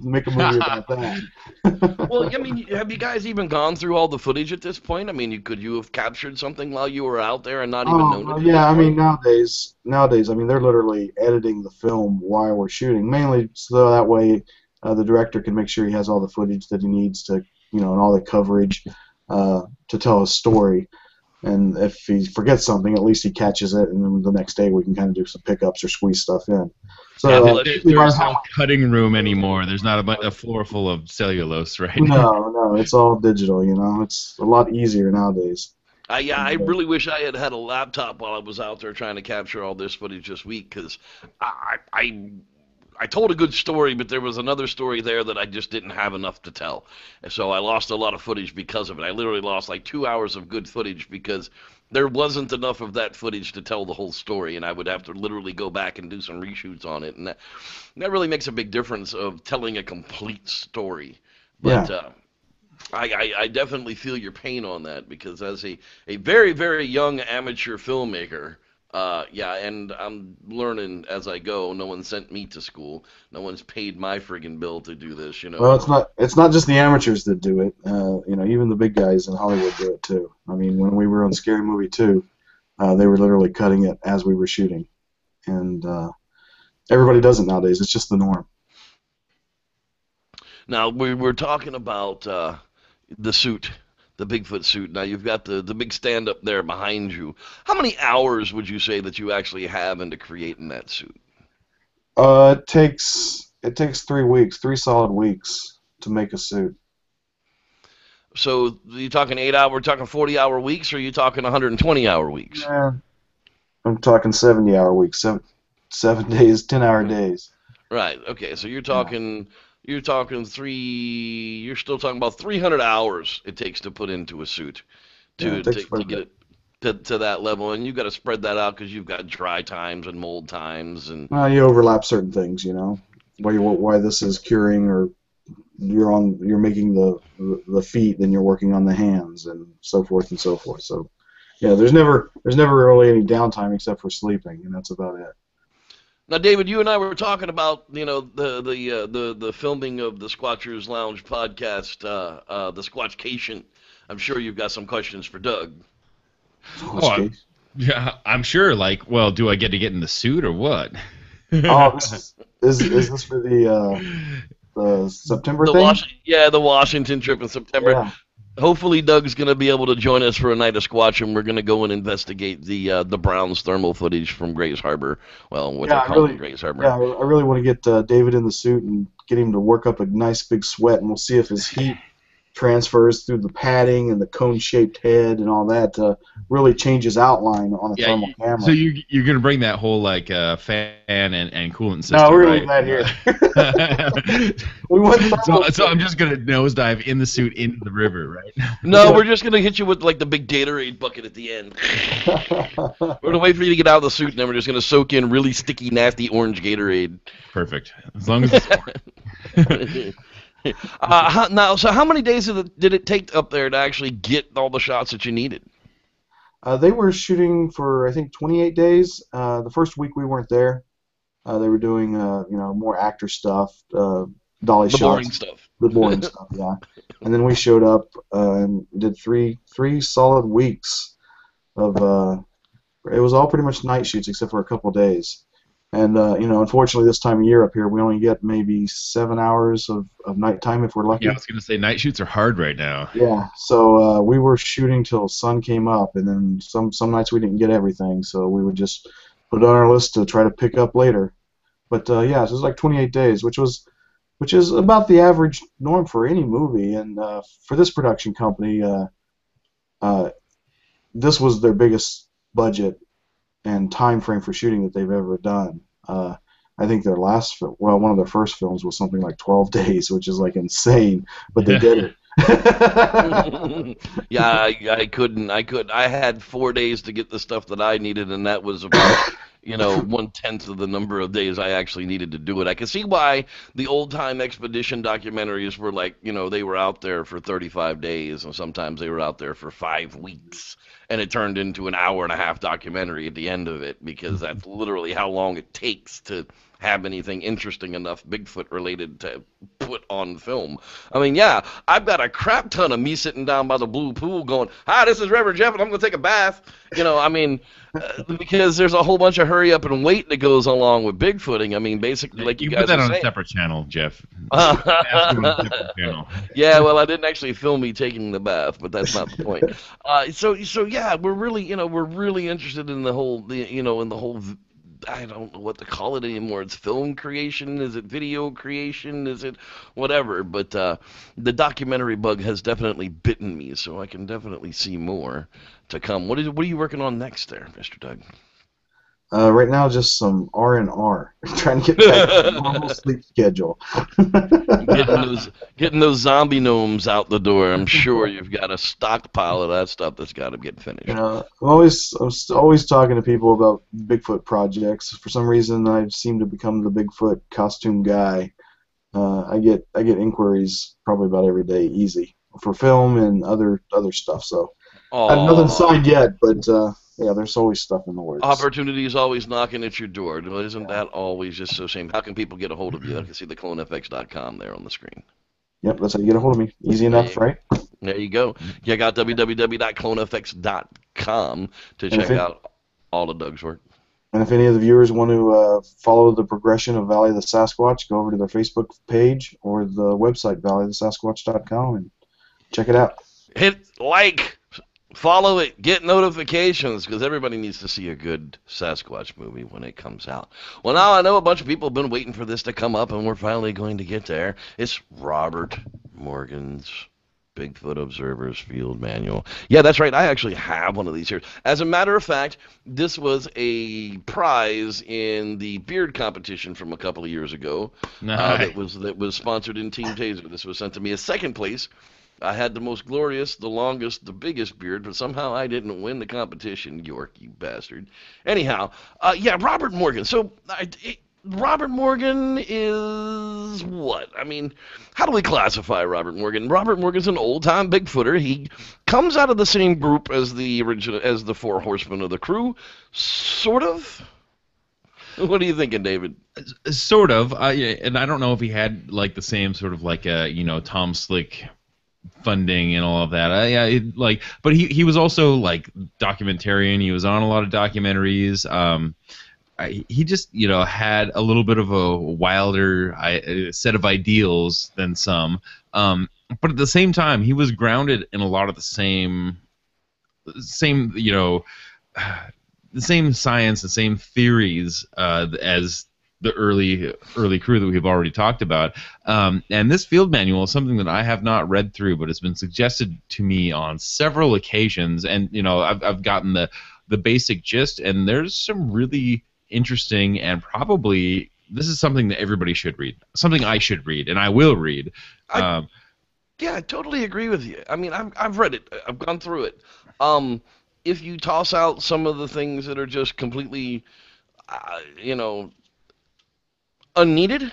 C: make a movie about that.
B: Well, I mean, have you guys even gone through all the footage at this point? I mean, could you have captured something while you were out there and not even known it?
C: Yeah, I mean, nowadays, I mean, they're literally editing the film while we're shooting, mainly so that way the director can make sure he has all the footage that he needs to, and all the coverage to tell a story. And if he forgets something, at least he catches it, and then the next day we can kind of do some pickups or squeeze stuff in. So
D: there's no cutting room anymore. There's not a floor full of cellulose, right?
C: No, it's all digital. It's a lot easier nowadays.
B: I really wish I had a laptop while I was out there trying to capture all this footage this week, because I told a good story, but there was another story there that I just didn't have enough to tell. And so I lost a lot of footage because of it. I literally lost like 2 hours of good footage because there wasn't enough of that footage to tell the whole story, and I would have to literally go back and do some reshoots on it. And that really makes a big difference of telling a complete story. But
C: yeah.
B: I definitely feel your pain on that, because as a very, very young amateur filmmaker, and I'm learning as I go. No one sent me to school. No one's paid my friggin' bill to do this,
C: Well, it's not just the amateurs that do it. Even the big guys in Hollywood do it too. I mean, when we were on Scary Movie 2, they were literally cutting it as we were shooting, and everybody does it nowadays. It's just the norm.
B: Now we're talking about the suit. The Bigfoot suit. Now you've got the big stand up there behind you. How many hours would you say that you actually have into creating that suit?
C: It takes 3 weeks, 3 solid weeks to make a suit.
B: So are you talking 8 hour? We're talking 40-hour weeks, or are you talking 120-hour weeks?
C: Yeah, I'm talking 70-hour weeks, 7 days, 10-hour days.
B: Right. Okay. So you're talking three. You're still talking about 300 hours it takes to put into a suit to get it to that level, and you've got to spread that out because you've got dry times and mold times, and
C: you overlap certain things, why this is curing, or you're making the feet, then you're working on the hands, and so forth and so forth. So yeah, there's never really any downtime except for sleeping, and that's about it.
B: Now, David, you and I were talking about the filming of the Sqautchers Lounge podcast, the Sqautchcation. I'm sure you've got some questions for Doug.
D: Yeah, I'm sure. Like, well, do I get to get in the suit or what?
C: Oh, is this for the September thing?
B: The Washington trip in September.
C: Yeah.
B: Hopefully, Doug's going to be able to join us for a night of Sqautch, and we're going to go and investigate the Browns thermal footage from Grays Harbor. Well, what they're calling Grays Harbor.
C: Yeah, I really want to get David in the suit and get him to work up a nice big sweat, and we'll see if his heat transfers through the padding and the cone-shaped head and all that to really change his outline on a thermal camera.
D: So you're going to bring that whole fan and coolant system,
C: no, we're
D: right?
C: going to leave that here. We want
D: so I'm just going to nosedive in the suit into the river, right?
B: No, we're just going to hit you with the big Gatorade bucket at the end. We're going to wait for you to get out of the suit, and then we're just going to soak in really sticky, nasty orange Gatorade.
D: Perfect. As long as it's orange.
B: Now, so how many days did it take up there to actually get all the shots that you needed?
C: They were shooting for, I think, 28 days. The first week we weren't there. They were doing, more actor stuff, dolly shots.
B: The boring stuff.
C: The boring stuff, yeah. And then we showed up and did three solid weeks of. It was all pretty much night shoots except for a couple days. And, unfortunately this time of year up here, we only get maybe 7 hours of nighttime if we're lucky.
D: Yeah, I was going to say, night shoots are hard right now.
C: Yeah, so we were shooting till sun came up, and then some nights we didn't get everything, so we would just put it on our list to try to pick up later. But, yeah, it was like 28 days, which is about the average norm for any movie. And for this production company, this was their biggest budget and time frame for shooting that they've ever done. I think their one of their first films was something like 12 days, which is insane, but they did it.
B: Yeah, I couldn't. I had 4 days to get the stuff that I needed, and that was about 1/10 of the number of days I actually needed to do it. I can see why the old time expedition documentaries were they were out there for 35 days, and sometimes they were out there for 5 weeks. And it turned into an hour-and-a-half documentary at the end of it, because that's literally how long it takes to have anything interesting enough Bigfoot-related to put on film. I mean, yeah, I've got a crap ton of me sitting down by the blue pool going, "Hi, this is Reverend Jeff, and I'm going to take a bath." Because there's a whole bunch of hurry up and wait that goes along with Bigfooting. I mean, basically, like you guys
D: put that
B: are
D: on
B: saying.
D: a separate channel, Jeff.
B: Yeah, well, I didn't actually film me taking the bath, but that's not the point. So yeah, we're really interested in the whole, I don't know what to call it anymore. It's film creation. Is it video creation? Is it whatever? But the documentary bug has definitely bitten me, so I can definitely see more to come. What are you working on next there, Mr. Doug?
C: Right now, just some R&R. Trying to get back to a normal sleep schedule.
B: getting those zombie gnomes out the door. I'm sure you've got a stockpile of that stuff that's got to get finished.
C: I'm always talking to people about Bigfoot projects. For some reason, I seem to become the Bigfoot costume guy. I get inquiries probably about every day, easy, for film and other stuff. So I have nothing signed yet, but. Yeah, there's always stuff in the works.
B: Opportunity is always knocking at your door. Isn't that always just so shame? How can people get a hold of you? I can see the clonefx.com there on the screen.
C: Yep, that's how you get a hold of me. Easy enough, right?
B: There you go. Check out www.clonefx.com to check out all of Doug's work.
C: And if any of the viewers want to follow the progression of Valley of the Sasquatch, go over to their Facebook page or the website, valleyofthesasquatch.com, and check it out.
B: Hit like. Follow it. Get notifications, because everybody needs to see a good Sasquatch movie when it comes out. Well, now I know a bunch of people have been waiting for this to come up, and we're finally going to get there. It's Robert Morgan's Bigfoot Observers Field Manual. Yeah, that's right. I actually have one of these here. As a matter of fact, this was a prize in the beard competition from a couple of years ago.
D: Nice.
B: That was sponsored in Team Taser. This was sent to me as second place. I had the most glorious, the longest, the biggest beard, but somehow I didn't win the competition. York, you bastard. Anyhow, yeah, Robert Morgan. So, Robert Morgan is what? I mean, how do we classify Robert Morgan? Robert Morgan's an old-time Bigfooter. He comes out of the same group as the Four Horsemen of the Crew, sort of. What are you thinking, David?
D: Sort of. And I don't know if he had like the same sort of like Tom Slick funding and all of that. But he was also like documentarian. He was on a lot of documentaries. He just had a little bit of a wilder set of ideals than some. But at the same time, he was grounded in a lot of the same the same science, the same theories as the early crew that we've already talked about. And this field manual is something that I have not read through, but it's been suggested to me on several occasions. And I've gotten the basic gist, and there's some really interesting, and probably this is something that everybody should read, something I should read, and I will read.
B: Yeah, I totally agree with you. I mean, I've read it. I've gone through it. If you toss out some of the things that are just completely, unneeded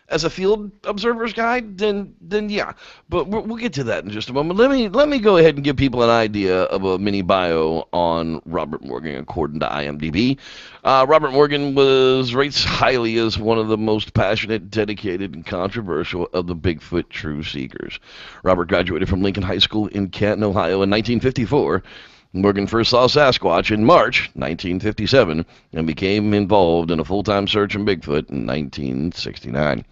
B: as a field observer's guide, then yeah. But we'll get to that in just a moment. Let me go ahead and give people an idea of a mini bio on Robert Morgan according to IMDb. Robert Morgan was rated highly as one of the most passionate, dedicated, and controversial of the Bigfoot true seekers. Robert graduated from Lincoln High School in Canton, Ohio in 1954. Morgan first saw Sasquatch in March 1957 and became involved in a full-time search in Bigfoot in 1969.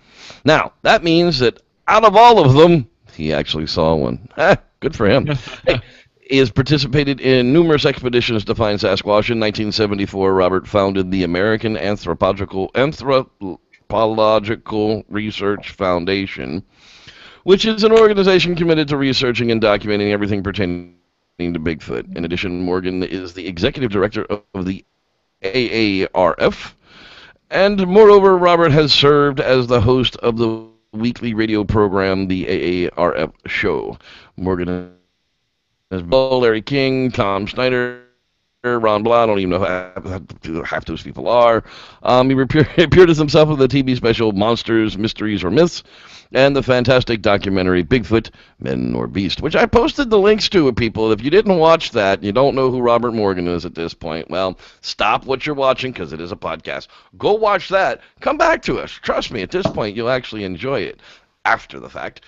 B: Now, that means that out of all of them, he actually saw one. Good for him. He has participated in numerous expeditions to find Sasquatch. In 1974, Robert founded the American Anthropological Research Foundation, which is an organization committed to researching and documenting everything pertaining to Bigfoot. In addition, Morgan is the executive director of the AARF, and moreover, Robert has served as the host of the weekly radio program, the AARF Show. Morgan has Larry King, Tom Snyder, Ron Blah. I don't even know who half those people are. He appeared as himself with the TV special Monsters, Mysteries, or Myths, and the fantastic documentary Bigfoot, Men or Beast, which I posted the links to, people. If you didn't watch that, you don't know who Robert Morgan is at this point, well, stop what you're watching, because it is a podcast. Go watch that. Come back to us. Trust me, at this point, you'll actually enjoy it after the fact.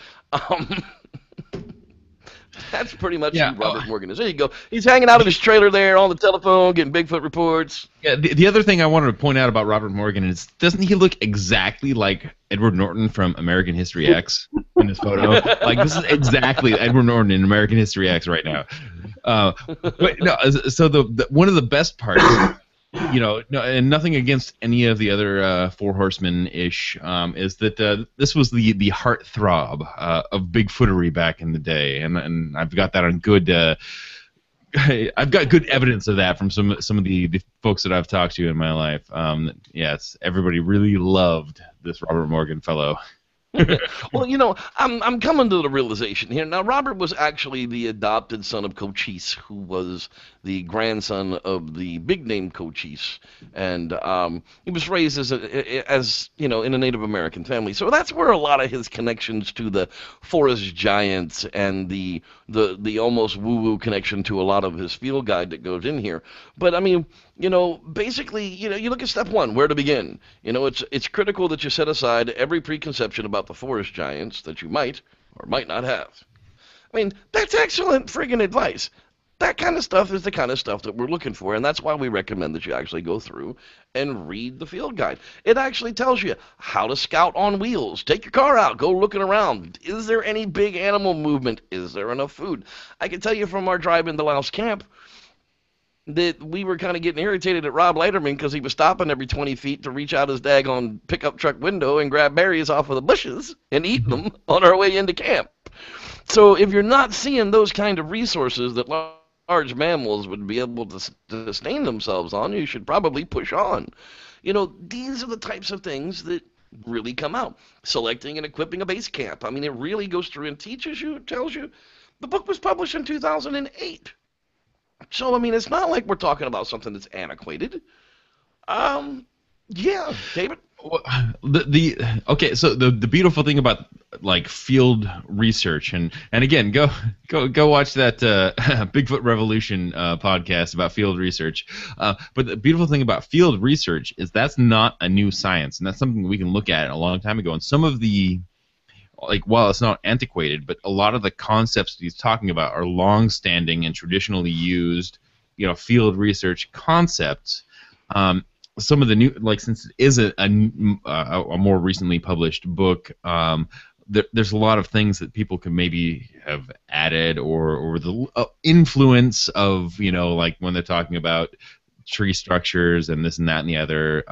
B: That's pretty much who Robert Morgan is. There you go. He's hanging out in his trailer there on the telephone, getting Bigfoot reports.
D: Yeah, the other thing I wanted to point out about Robert Morgan is, doesn't he look exactly like Edward Norton from American History X in this photo? Like, this is exactly Edward Norton in American History X right now. But no, so the one of the best parts, and nothing against any of the other Four Horsemen-ish, is that this was the heartthrob of Bigfootery back in the day, and I've got that on good. I've got good evidence of that from some of the folks that I've talked to in my life. Yes, everybody really loved this Robert Morgan fellow.
B: Well, I'm coming to the realization here. Now, Robert was actually the adopted son of Cochise, who was the grandson of the big-name Cochise, and he was raised as in a Native American family. So that's where a lot of his connections to the forest giants and the almost woo-woo connection to a lot of his field guide that goes in here. But I mean, basically, you look at step one, where to begin. It's critical that you set aside every preconception about the forest giants that you might or might not have. I mean, that's excellent friggin' advice. that kind of stuff is the kind of stuff that we're looking for, and that's why we recommend that you actually go through and read the field guide. It actually tells you how to scout on wheels. Take your car out, go looking around. Is there any big animal movement? Is there enough food? I can tell you from our drive into Louse Camp that we were kind of getting irritated at Rob Leiterman because he was stopping every 20 feet to reach out his daggone pickup truck window and grab berries off of the bushes and eat them on our way into camp. So if you're not seeing those kind of resources that large mammals would be able to sustain themselves on, you should probably push on. You know, these are the types of things that really come out. Selecting and equipping a base camp. I mean, it really goes through and teaches you, tells you. The book was published in 2008. So, I mean, it's not like we're talking about something that's antiquated. Yeah, David?
D: Okay, so the beautiful thing about like field research, and again, go watch that Bigfoot Revolution podcast about field research. But the beautiful thing about field research is that's not a new science, and that's something we can look at a long time ago. And some of the, like, while it's not antiquated, but a lot of the concepts that he's talking about are long-standing and traditionally used, you know, field research concepts. Some of the new, like, since it is a more recently published book, there's a lot of things that people could maybe have added, or the influence of, you know, like when they're talking about tree structures and this and that and the other,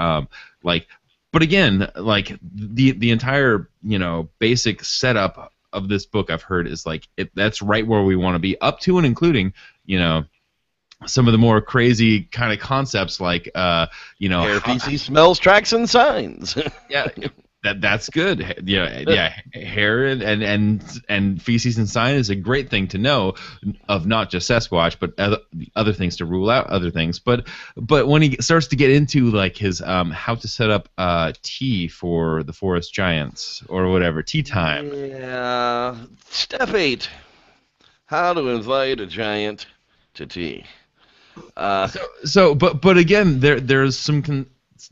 D: But again, like the entire, you know, basic setup of this book, I've heard, is like that's right where we want to be, up to and including, you know, some of the more crazy kind of concepts, like you know,
B: hair, feces, smells, tracks, and signs.
D: Yeah, that's good. Yeah, hair and feces and sign is a great thing to know, of not just Sasquatch, but other things, to rule out other things. But when he starts to get into like his how to set up tea for the forest giants or whatever, tea time.
B: Yeah, step 8: how to invite a giant to tea.
D: But again, there's some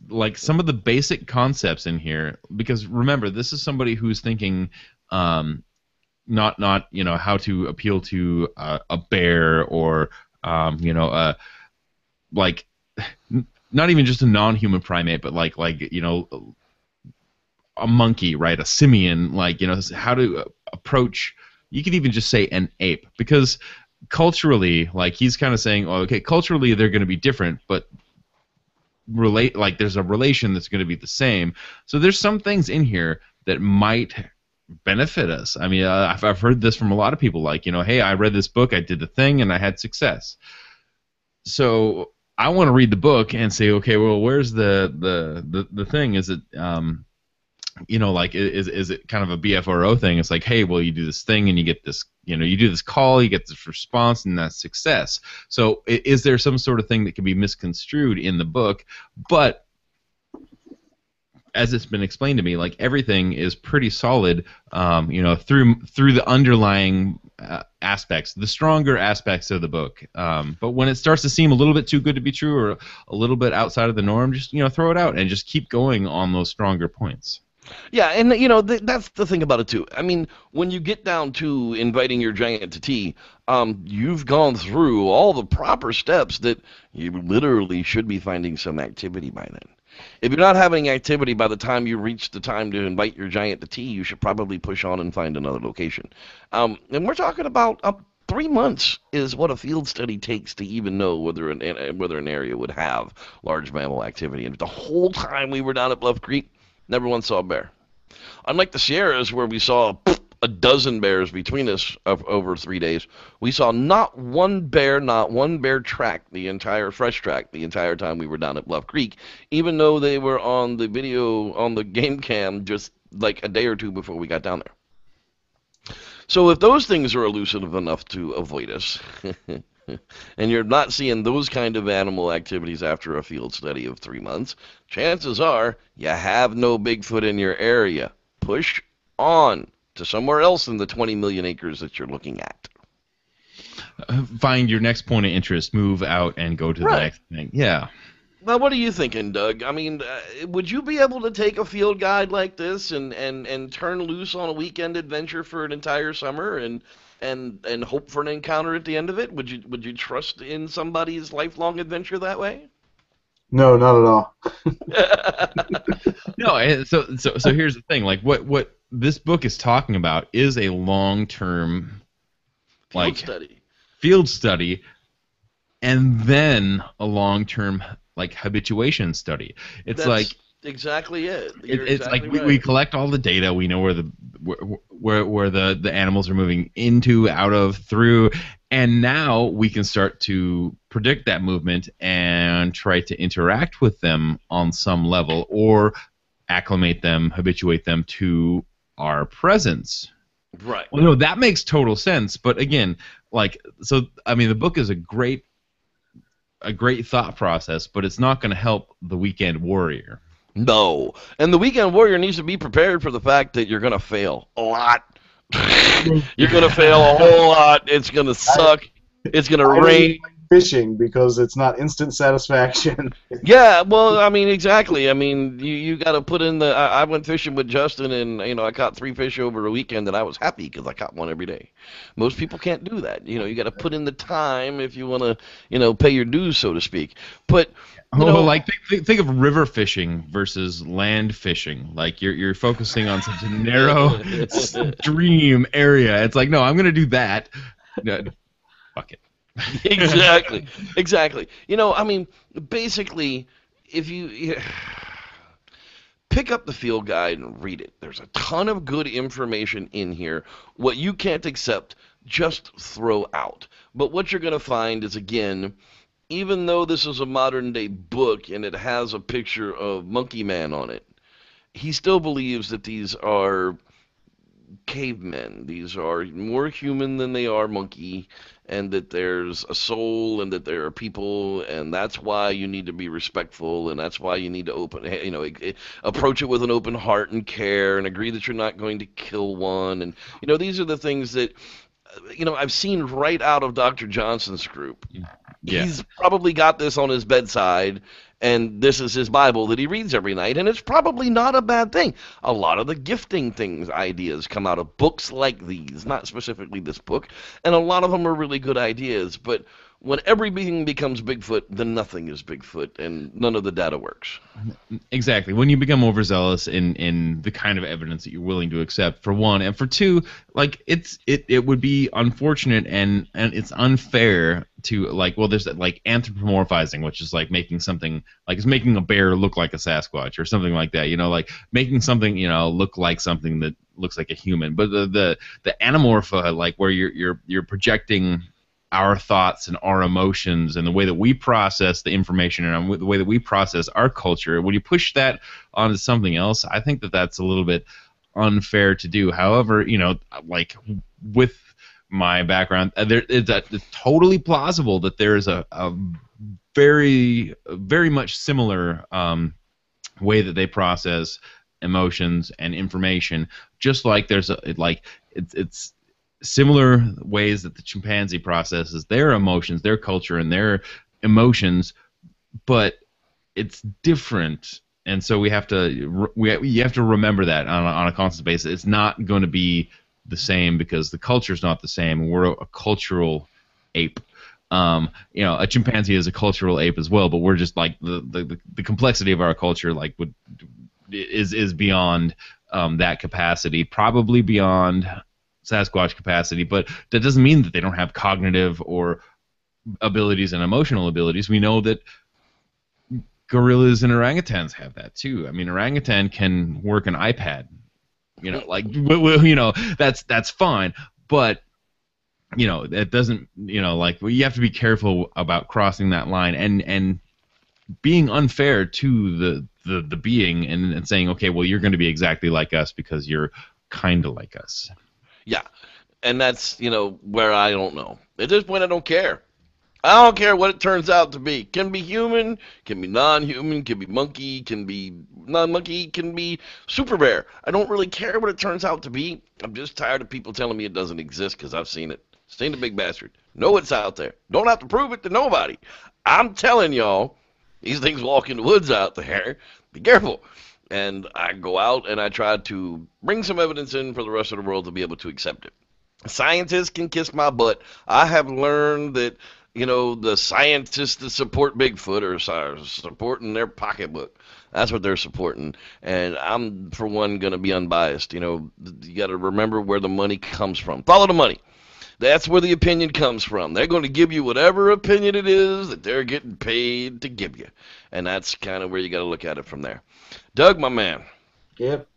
D: like some of the basic concepts in here, because remember, this is somebody who's thinking not you know, how to appeal to a bear, or you know, like not even just a non-human primate, but like you know, a monkey, right, a simian, like, you know, how to approach, you could even just say an ape, because culturally, like, he's kind of saying, oh, okay, culturally they're going to be different, but there's a relation that's going to be the same. So there's some things in here that might benefit us. I mean, I've heard this from a lot of people, like, you know, hey, I read this book, I did the thing, and I had success. So I want to read the book and say, okay, well, where's the thing? Is it you know, like, is it kind of a BFRO thing? It's like, hey, well, you do this thing and you get this, you know, you do this call, you get this response, and that's success. So is there some sort of thing that can be misconstrued in the book? But as it's been explained to me, like, everything is pretty solid, you know, through the underlying aspects, the stronger aspects of the book. But when it starts to seem a little bit too good to be true, or a little bit outside of the norm, just, you know, throw it out and just keep going on those stronger points.
B: Yeah, and, you know, that's the thing about it, too. I mean, when you get down to inviting your giant to tea, you've gone through all the proper steps that you literally should be finding some activity by then. If you're not having activity by the time you reach the time to invite your giant to tea, you should probably push on and find another location. And we're talking about 3 months is what a field study takes to even know whether an area would have large mammal activity. And the whole time we were down at Bluff Creek, never once saw a bear. Unlike the Sierras, where we saw a dozen bears between us over 3 days, we saw not one bear track, the entire fresh track, the entire time we were down at Bluff Creek, even though they were on the video, on the game cam, just like a day or two before we got down there. So if those things are elusive enough to avoid us, and you're not seeing those kind of animal activities after a field study of 3 months, chances are you have no Bigfoot in your area. Push on to somewhere else in the 20 million acres that you're looking at.
D: Find your next point of interest, move out, and go to the next thing. Yeah.
B: Now, what are you thinking, Doug? I mean, would you be able to take a field guide like this and turn loose on a weekend adventure for an entire summer and and hope for an encounter at the end of it? Would you trust in somebody's lifelong adventure that way?
C: No, not at all.
D: No, so here's the thing. Like what this book is talking about is a long-term field study, and then a long-term habituation study. It's
B: That's exactly it.
D: It's exactly right. We collect all the data. We know where the animals are moving into, out of, through, and now we can start to predict that movement and try to interact with them on some level, or acclimate them, habituate them to our presence.
B: Right.
D: Well, no, that makes total sense. But again, the book is a great thought process, but it's not going to help the weekend warrior.
B: No. And the weekend warrior needs to be prepared for the fact that you're going to fail a lot. You're going to fail a whole lot. It's going to suck. It's going to rain.
C: Fishing, because it's not instant satisfaction.
B: Yeah, well, I mean, exactly. I mean, you got to put in the. I went fishing with Justin, and I caught 3 fish over a weekend, and I was happy because I caught one every day. Most people can't do that. You got to put in the time if you want to, pay your dues, so to speak. But
D: think of river fishing versus land fishing. Like you're focusing on such a narrow stream area. It's like, no, I'm gonna do that. No, fuck it.
B: Exactly. I mean, basically, if you pick up the field guide and read it, there's a ton of good information in here. What you can't accept, just throw out. But what you're going to find is, again, even though this is a modern-day book and it has a picture of Monkey Man on it, he still believes that these are cavemen. These are more human than they are monkey, and that there's a soul, and that there are people, and that's why you need to be respectful, and that's why you need to approach it with an open heart and care, and agree that you're not going to kill one. And these are the things that I've seen right out of Dr. Johnson's group. Yeah. He's probably got this on his bedside, and this is his Bible that he reads every night, and it's probably not a bad thing. A lot of the gifting ideas come out of books like these, not specifically this book, and a lot of them are really good ideas, but when everything becomes Bigfoot, then nothing is Bigfoot, and none of the data works.
D: Exactly. When you become overzealous in the kind of evidence that you're willing to accept, for one, and for two, it would be unfortunate and it's unfair to there's anthropomorphizing, which is making something it's making a bear look like a Sasquatch or something like that. Making something look like something that looks like a human. But the anamorpha, where you're projecting our thoughts and our emotions and the way that we process the information and the way that we process our culture, when you push that onto something else, I think that that's a little bit unfair to do. However, with my background, it's totally plausible that there is a very, very much similar way that they process emotions and information, just like there's it's similar ways that the chimpanzee processes their emotions, their culture, and their emotions, but it's different. And so you have to remember that on a constant basis. It's not going to be the same because the culture's not the same. We're a cultural ape. A chimpanzee is a cultural ape as well, but we're just the complexity of our culture is beyond that capacity, probably beyond Sasquatch capacity, but that doesn't mean that they don't have cognitive or abilities and emotional abilities. We know that gorillas and orangutans have that too. I mean, orangutan can work an iPad. That's fine, but it doesn't. You have to be careful about crossing that line and being unfair to the being and saying, okay, well, you're going to be exactly like us because you're kind of like us.
B: Yeah, and that's, where I don't know. At this point, I don't care. I don't care what it turns out to be. Can be human, can be non-human, can be monkey, can be non-monkey, can be super bear. I don't really care what it turns out to be. I'm just tired of people telling me it doesn't exist because I've seen it. Seen the big bastard. Know it's out there. Don't have to prove it to nobody. I'm telling y'all, these things walk in the woods out there. Be careful. And I go out and I try to bring some evidence in for the rest of the world to be able to accept it. Scientists can kiss my butt. I have learned that, the scientists that support Bigfoot are supporting their pocketbook. That's what they're supporting. And I'm, for one, going to be unbiased. You got to remember where the money comes from. Follow the money. That's where the opinion comes from. They're going to give you whatever opinion it is that they're getting paid to give you. And that's kind of where you got to look at it from there. Doug, my man.
C: Yep.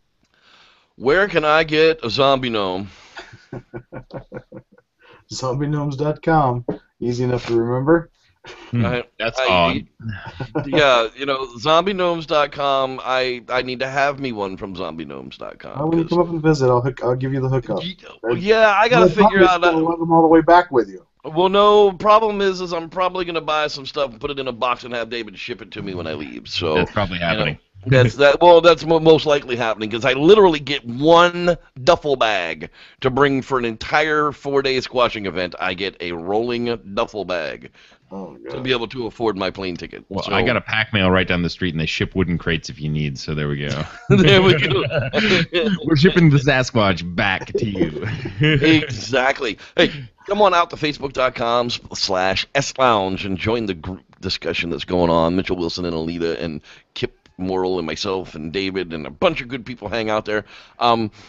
B: Where can I get a zombie gnome?
C: ZombieGnomes.com. Easy enough to remember.
D: That's odd.
B: Yeah, ZombieGnomes.com. I need to have me one from ZombieGnomes.com.
C: When you come up and visit, I'll give you the hookup.
B: Yeah, I gotta figure out.
C: I'll lug them all the way back with you.
B: Well, no, problem is I'm probably gonna buy some stuff and put it in a box and have David ship it to me when I leave. So
D: that's probably happening.
B: That's most likely happening because I literally get one duffel bag to bring for an entire 4-day squatching event. I get a rolling duffel bag to be able to afford my plane ticket.
D: Well, I got a pack mail right down the street, and they ship wooden crates if you need. So there we go.
B: There we go.
D: We're shipping the Sasquatch back to you.
B: Exactly. Hey, come on out to Facebook.com/SLounge and join the group discussion that's going on. Mitchell Wilson and Alita and Kip Morrill and myself and David and a bunch of good people hang out there.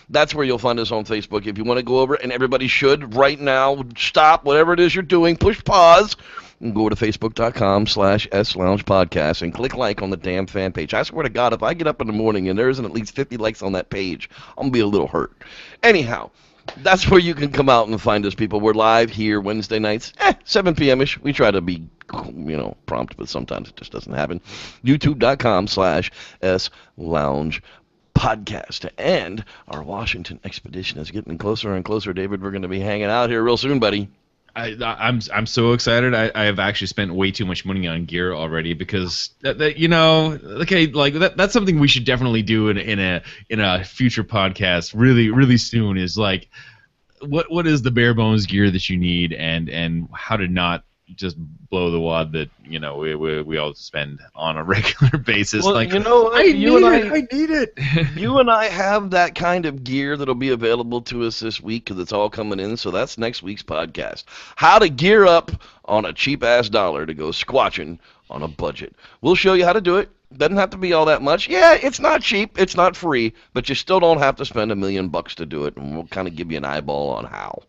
B: That's where you'll find us on Facebook. If you want to go over, and everybody should right now, stop whatever it is you're doing, push pause, and go to Facebook.com/SLounge Podcast and click like on the damn fan page. I swear to God, if I get up in the morning and there isn't at least 50 likes on that page, I'm going to be a little hurt. Anyhow, that's where you can come out and find us, people. We're live here Wednesday nights, 7 p.m.-ish. We try to be, prompt, but sometimes it just doesn't happen. YouTube.com/SLounge Podcast. And our Washington expedition is getting closer and closer. David, we're going to be hanging out here real soon, buddy.
D: I'm so excited. I have actually spent way too much money on gear already because that's something we should definitely do in a future podcast really soon. Is like what is the bare bones gear that you need and how to not just blow the wad that we all spend on a regular basis.
B: Well,
D: I need it.
B: You and I have that kind of gear that'll be available to us this week because it's all coming in. So that's next week's podcast. How to gear up on a cheap-ass dollar to go squatching on a budget. We'll show you how to do it. Doesn't have to be all that much. Yeah, it's not cheap. It's not free. But you still don't have to spend $1 million to do it. And we'll kind of give you an eyeball on how.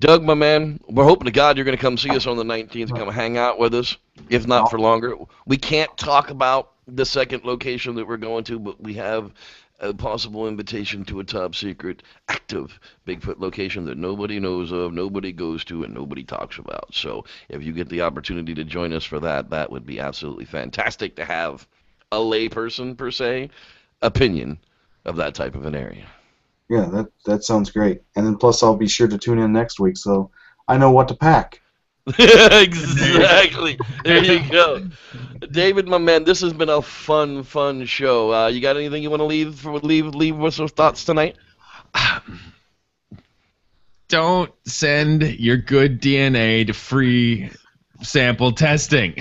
B: Doug, my man, we're hoping to God you're going to come see us on the 19th and come hang out with us, if not for longer. We can't talk about the second location that we're going to, but we have a possible invitation to a top secret, active Bigfoot location that nobody knows of, nobody goes to, and nobody talks about. So if you get the opportunity to join us for that, that would be absolutely fantastic to have a layperson, per se, opinion of that type of an area.
C: Yeah, that sounds great. And then plus I'll be sure to tune in next week so I know what to pack.
B: Exactly. There you go. David, my man, this has been a fun show. You got anything you want to leave with some thoughts tonight?
D: Don't send your good DNA to free sample testing.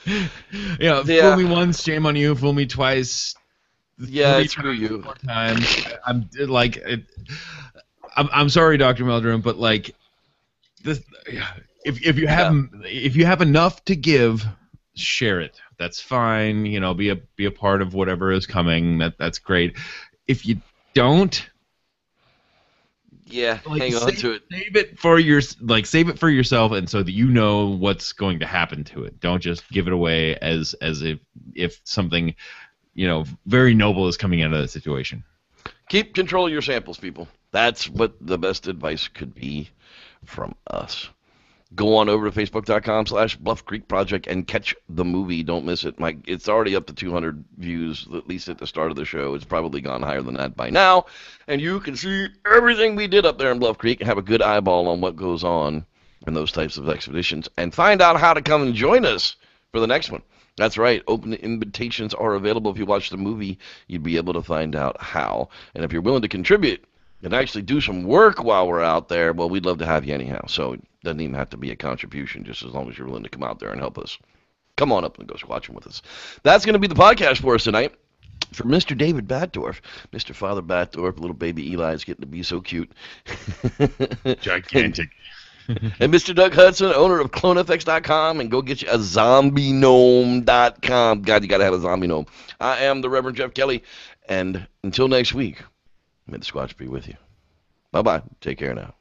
D: Fool me once, shame on you. Fool me twice.
B: Yeah, screw you.
D: I'm sorry, Dr. Meldrum, but like this, if you have enough to give, share it. That's fine. Be a part of whatever is coming. That's great. If you don't,
B: hang on to it.
D: Save it for yourself, and so that you know what's going to happen to it. Don't just give it away as if something very noble is coming out of that situation.
B: Keep control of your samples, people. That's what the best advice could be from us. Go on over to Facebook.com/Bluff Creek Project and catch the movie. Don't miss it. It's already up to 200 views, at least at the start of the show. It's probably gone higher than that by now. And you can see everything we did up there in Bluff Creek and have a good eyeball on what goes on in those types of expeditions and find out how to come and join us for the next one. That's right. Open invitations are available. If you watch the movie, you'd be able to find out how. And if you're willing to contribute and actually do some work while we're out there, well, we'd love to have you anyhow. So it doesn't even have to be a contribution, just as long as you're willing to come out there and help us. Come on up and go squatching with us. That's going to be the podcast for us tonight. For Mr. David Batdorf, Mr. Father Batdorf, little baby Eli is getting to be so cute.
D: Gigantic.
B: And Mr. Doug Hudson, owner of CloneFX.com, and go get you a zombiegnome.com. God, you got to have a zombie gnome. I am the Reverend Jeff Kelly, and until next week, may the Squatch be with you. Bye-bye. Take care now.